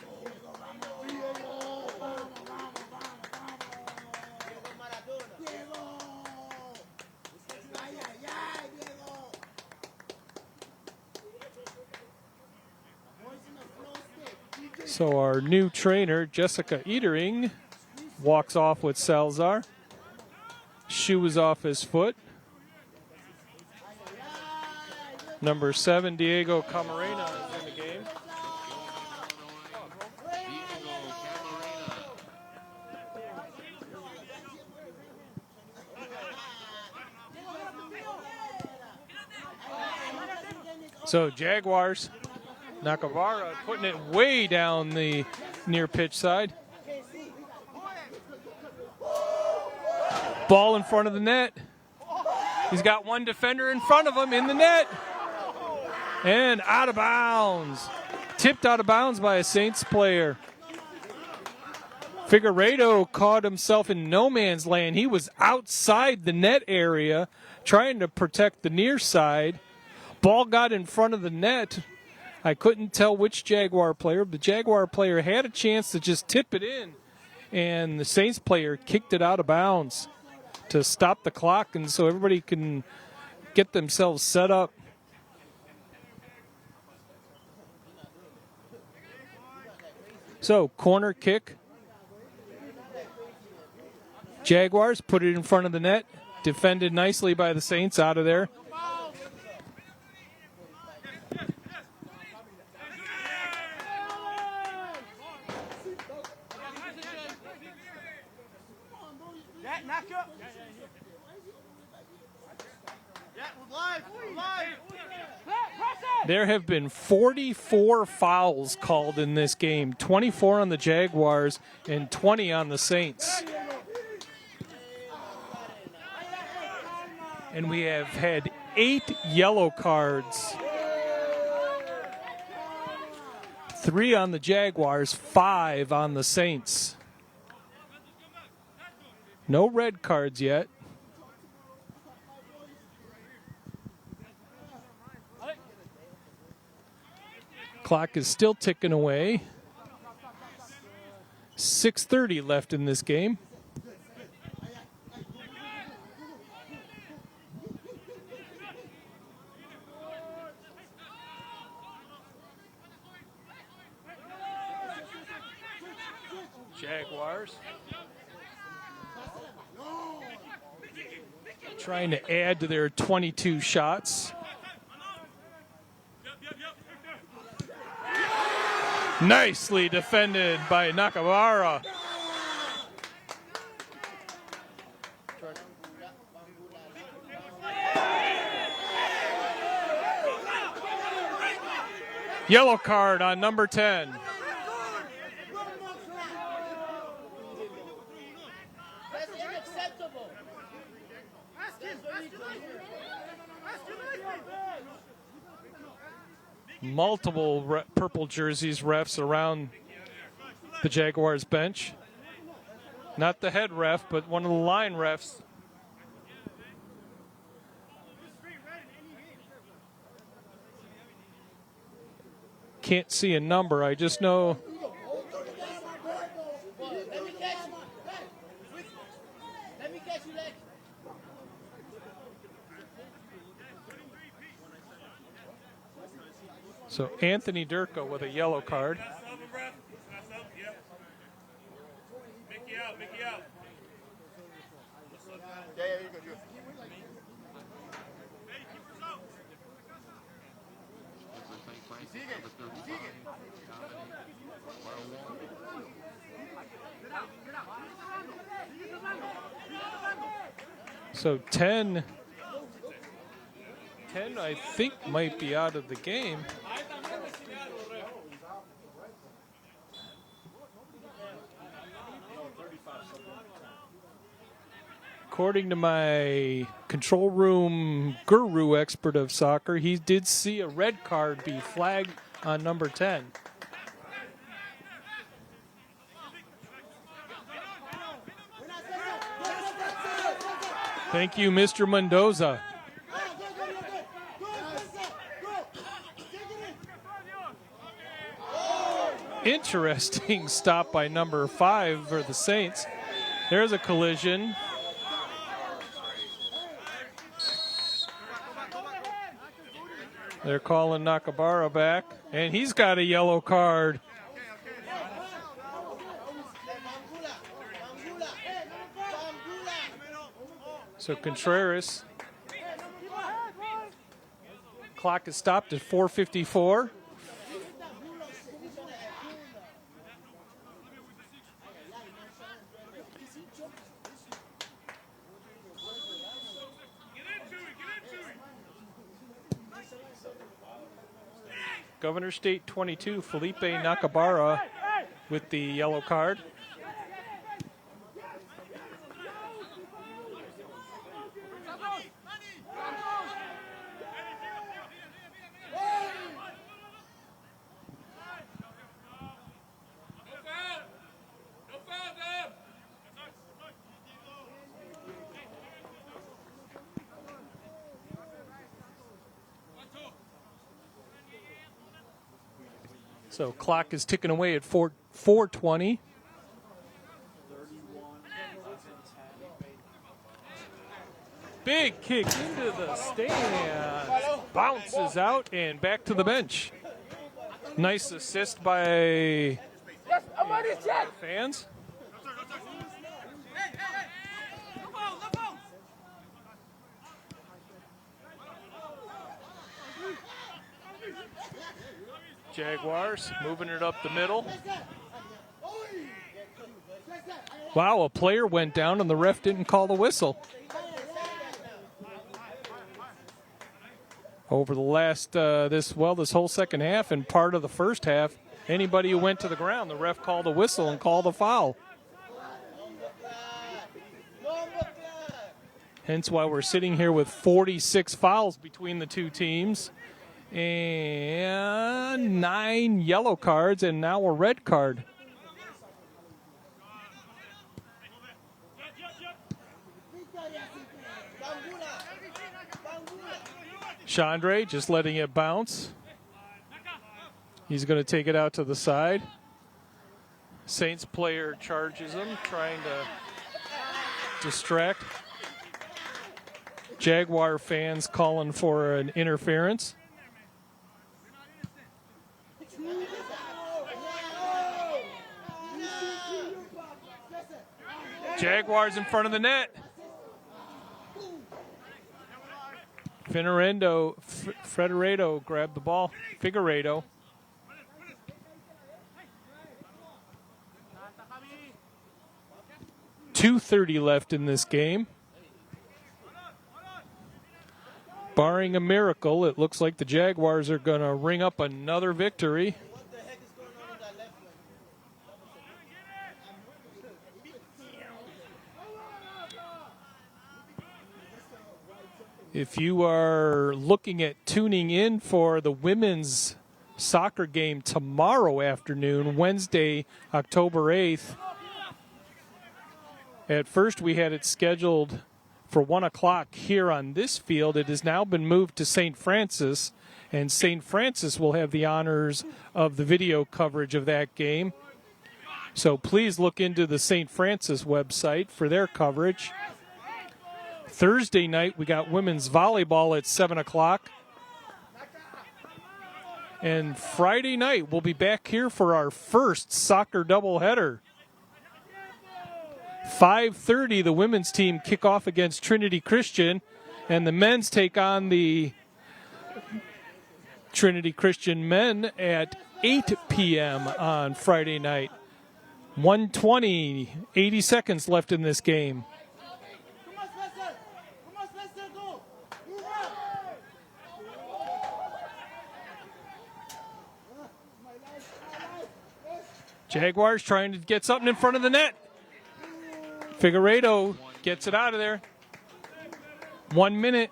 So our new trainer, Jessica Etering, walks off with Salazar. Shoe is off his foot. Number 7, Diego Camarena, is in the game. So Jaguars, Nakavara putting it way down the near pitch side. Ball in front of the net. He's got one defender in front of him in the net. And out of bounds. Tipped out of bounds by a Saints player. Figueiredo caught himself in no man's land. He was outside the net area trying to protect the near side. Ball got in front of the net. I couldn't tell which Jaguar player. The Jaguar player had a chance to just tip it in, and the Saints player kicked it out of bounds to stop the clock, and so everybody can get themselves set up. So, corner kick. Jaguars put it in front of the net. Defended nicely by the Saints out of there. There have been 44 fouls called in this game, 24 on the Jaguars and 20 on the Saints. And we have had 8 yellow cards. 3 on the Jaguars, 5 on the Saints. No red cards yet. Clock is still ticking away. 6:30 left in this game. Jaguars trying to add to their 22 shots. Nicely defended by Nakawara. Yellow card on number 10. Multiple purple jerseys refs around the Jaguars bench. Not the head ref, but one of the line refs. Can't see a number, I just know. So Anthony Durko with a yellow card. Mickey out, Mickey out. Yeah, you go, you. So 10 I think might be out of the game. According to my control room guru expert of soccer, he did see a red card be flagged on number 10. Thank you, Mr. Mendoza. Interesting stop by number 5 for the Saints. There's a collision. They're calling Nakabara back, and he's got a yellow card. So Contreras. Clock is stopped at 4:54. Governor State 22, Felipe Nakabara with the yellow card. So clock is ticking away at 4:20. Big kick into the stand. Bounces out and back to the bench. Nice assist by fans. Jaguars moving it up the middle. Wow, a player went down and the ref didn't call the whistle. Over the last, this whole second half and part of the first half, anybody who went to the ground, the ref called a whistle and called a foul. Hence why we're sitting here with 46 fouls between the two teams. And 9 yellow cards and now a red card. Chandre just letting it bounce. He's going to take it out to the side. Saints player charges him, trying to distract. Jaguar fans calling for an interference. Jaguars in front of the net. Figueredo grabbed the ball. Figueredo. .230 left in this game. Barring a miracle, it looks like the Jaguars are going to ring up another victory. If you are looking at tuning in for the women's soccer game tomorrow afternoon, Wednesday, October 8th, at first we had it scheduled for 1 o'clock here on this field. It has now been moved to St. Francis, and St. Francis will have the honors of the video coverage of that game. So please look into the St. Francis website for their coverage. Thursday night, we got women's volleyball at 7 o'clock. And Friday night, we'll be back here for our first soccer doubleheader. 5:30, the women's team kick off against Trinity Christian, and the men's take on the Trinity Christian men at 8 p.m. on Friday night. 1:20, 80 seconds left in this game. Jaguars trying to get something in front of the net. Figueredo gets it out of there. 1 minute.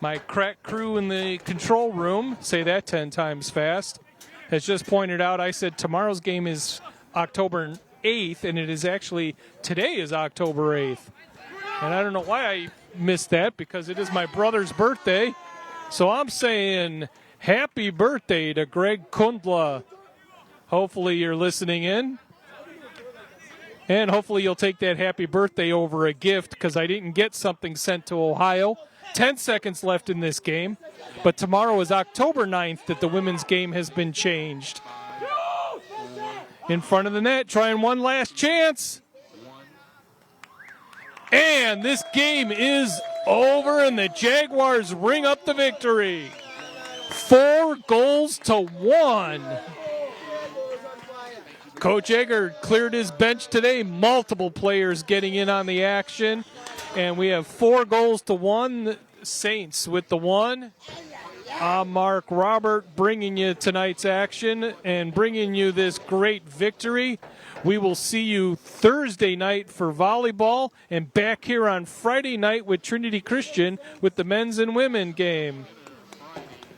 My crack crew in the control room, say that 10 times fast. has just pointed out, I said tomorrow's game is October 8th, and it is actually, today is October 8th. And I don't know why I missed that, because it is my brother's birthday. So I'm saying happy birthday to Greg Kundla. Hopefully you're listening in. And hopefully you'll take that happy birthday over a gift, because I didn't get something sent to Ohio. 10 seconds left in this game. But tomorrow is October 9th that the women's game has been changed. In front of the net, trying one last chance. And this game is over, and the Jaguars ring up the victory. 4-1. Coach Egger cleared his bench today. Multiple players getting in on the action. And we have 4-1. Saints with the one. I'm Mark Robert bringing you tonight's action and bringing you this great victory. We will see you Thursday night for volleyball and back here on Friday night with Trinity Christian with the men's and women game.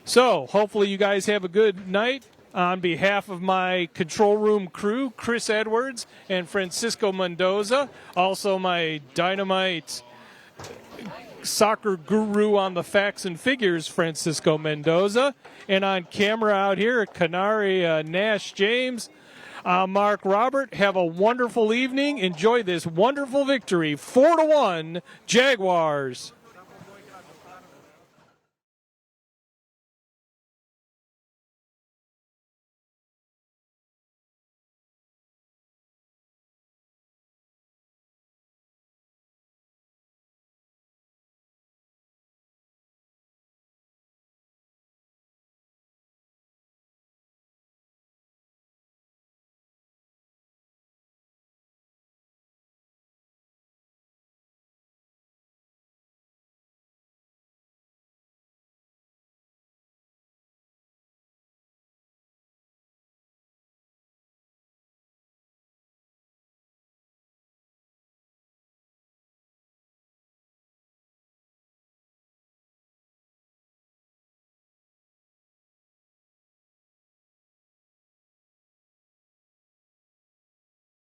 So hopefully you guys have a good night. On behalf of my control room crew, Chris Edwards and Francisco Mendoza, also my Dynamite soccer guru on the facts and figures, Francisco Mendoza, and on camera out here at Canary Nash James, Mark Robert. Have a wonderful evening. Enjoy this wonderful victory, 4-1 Jaguars.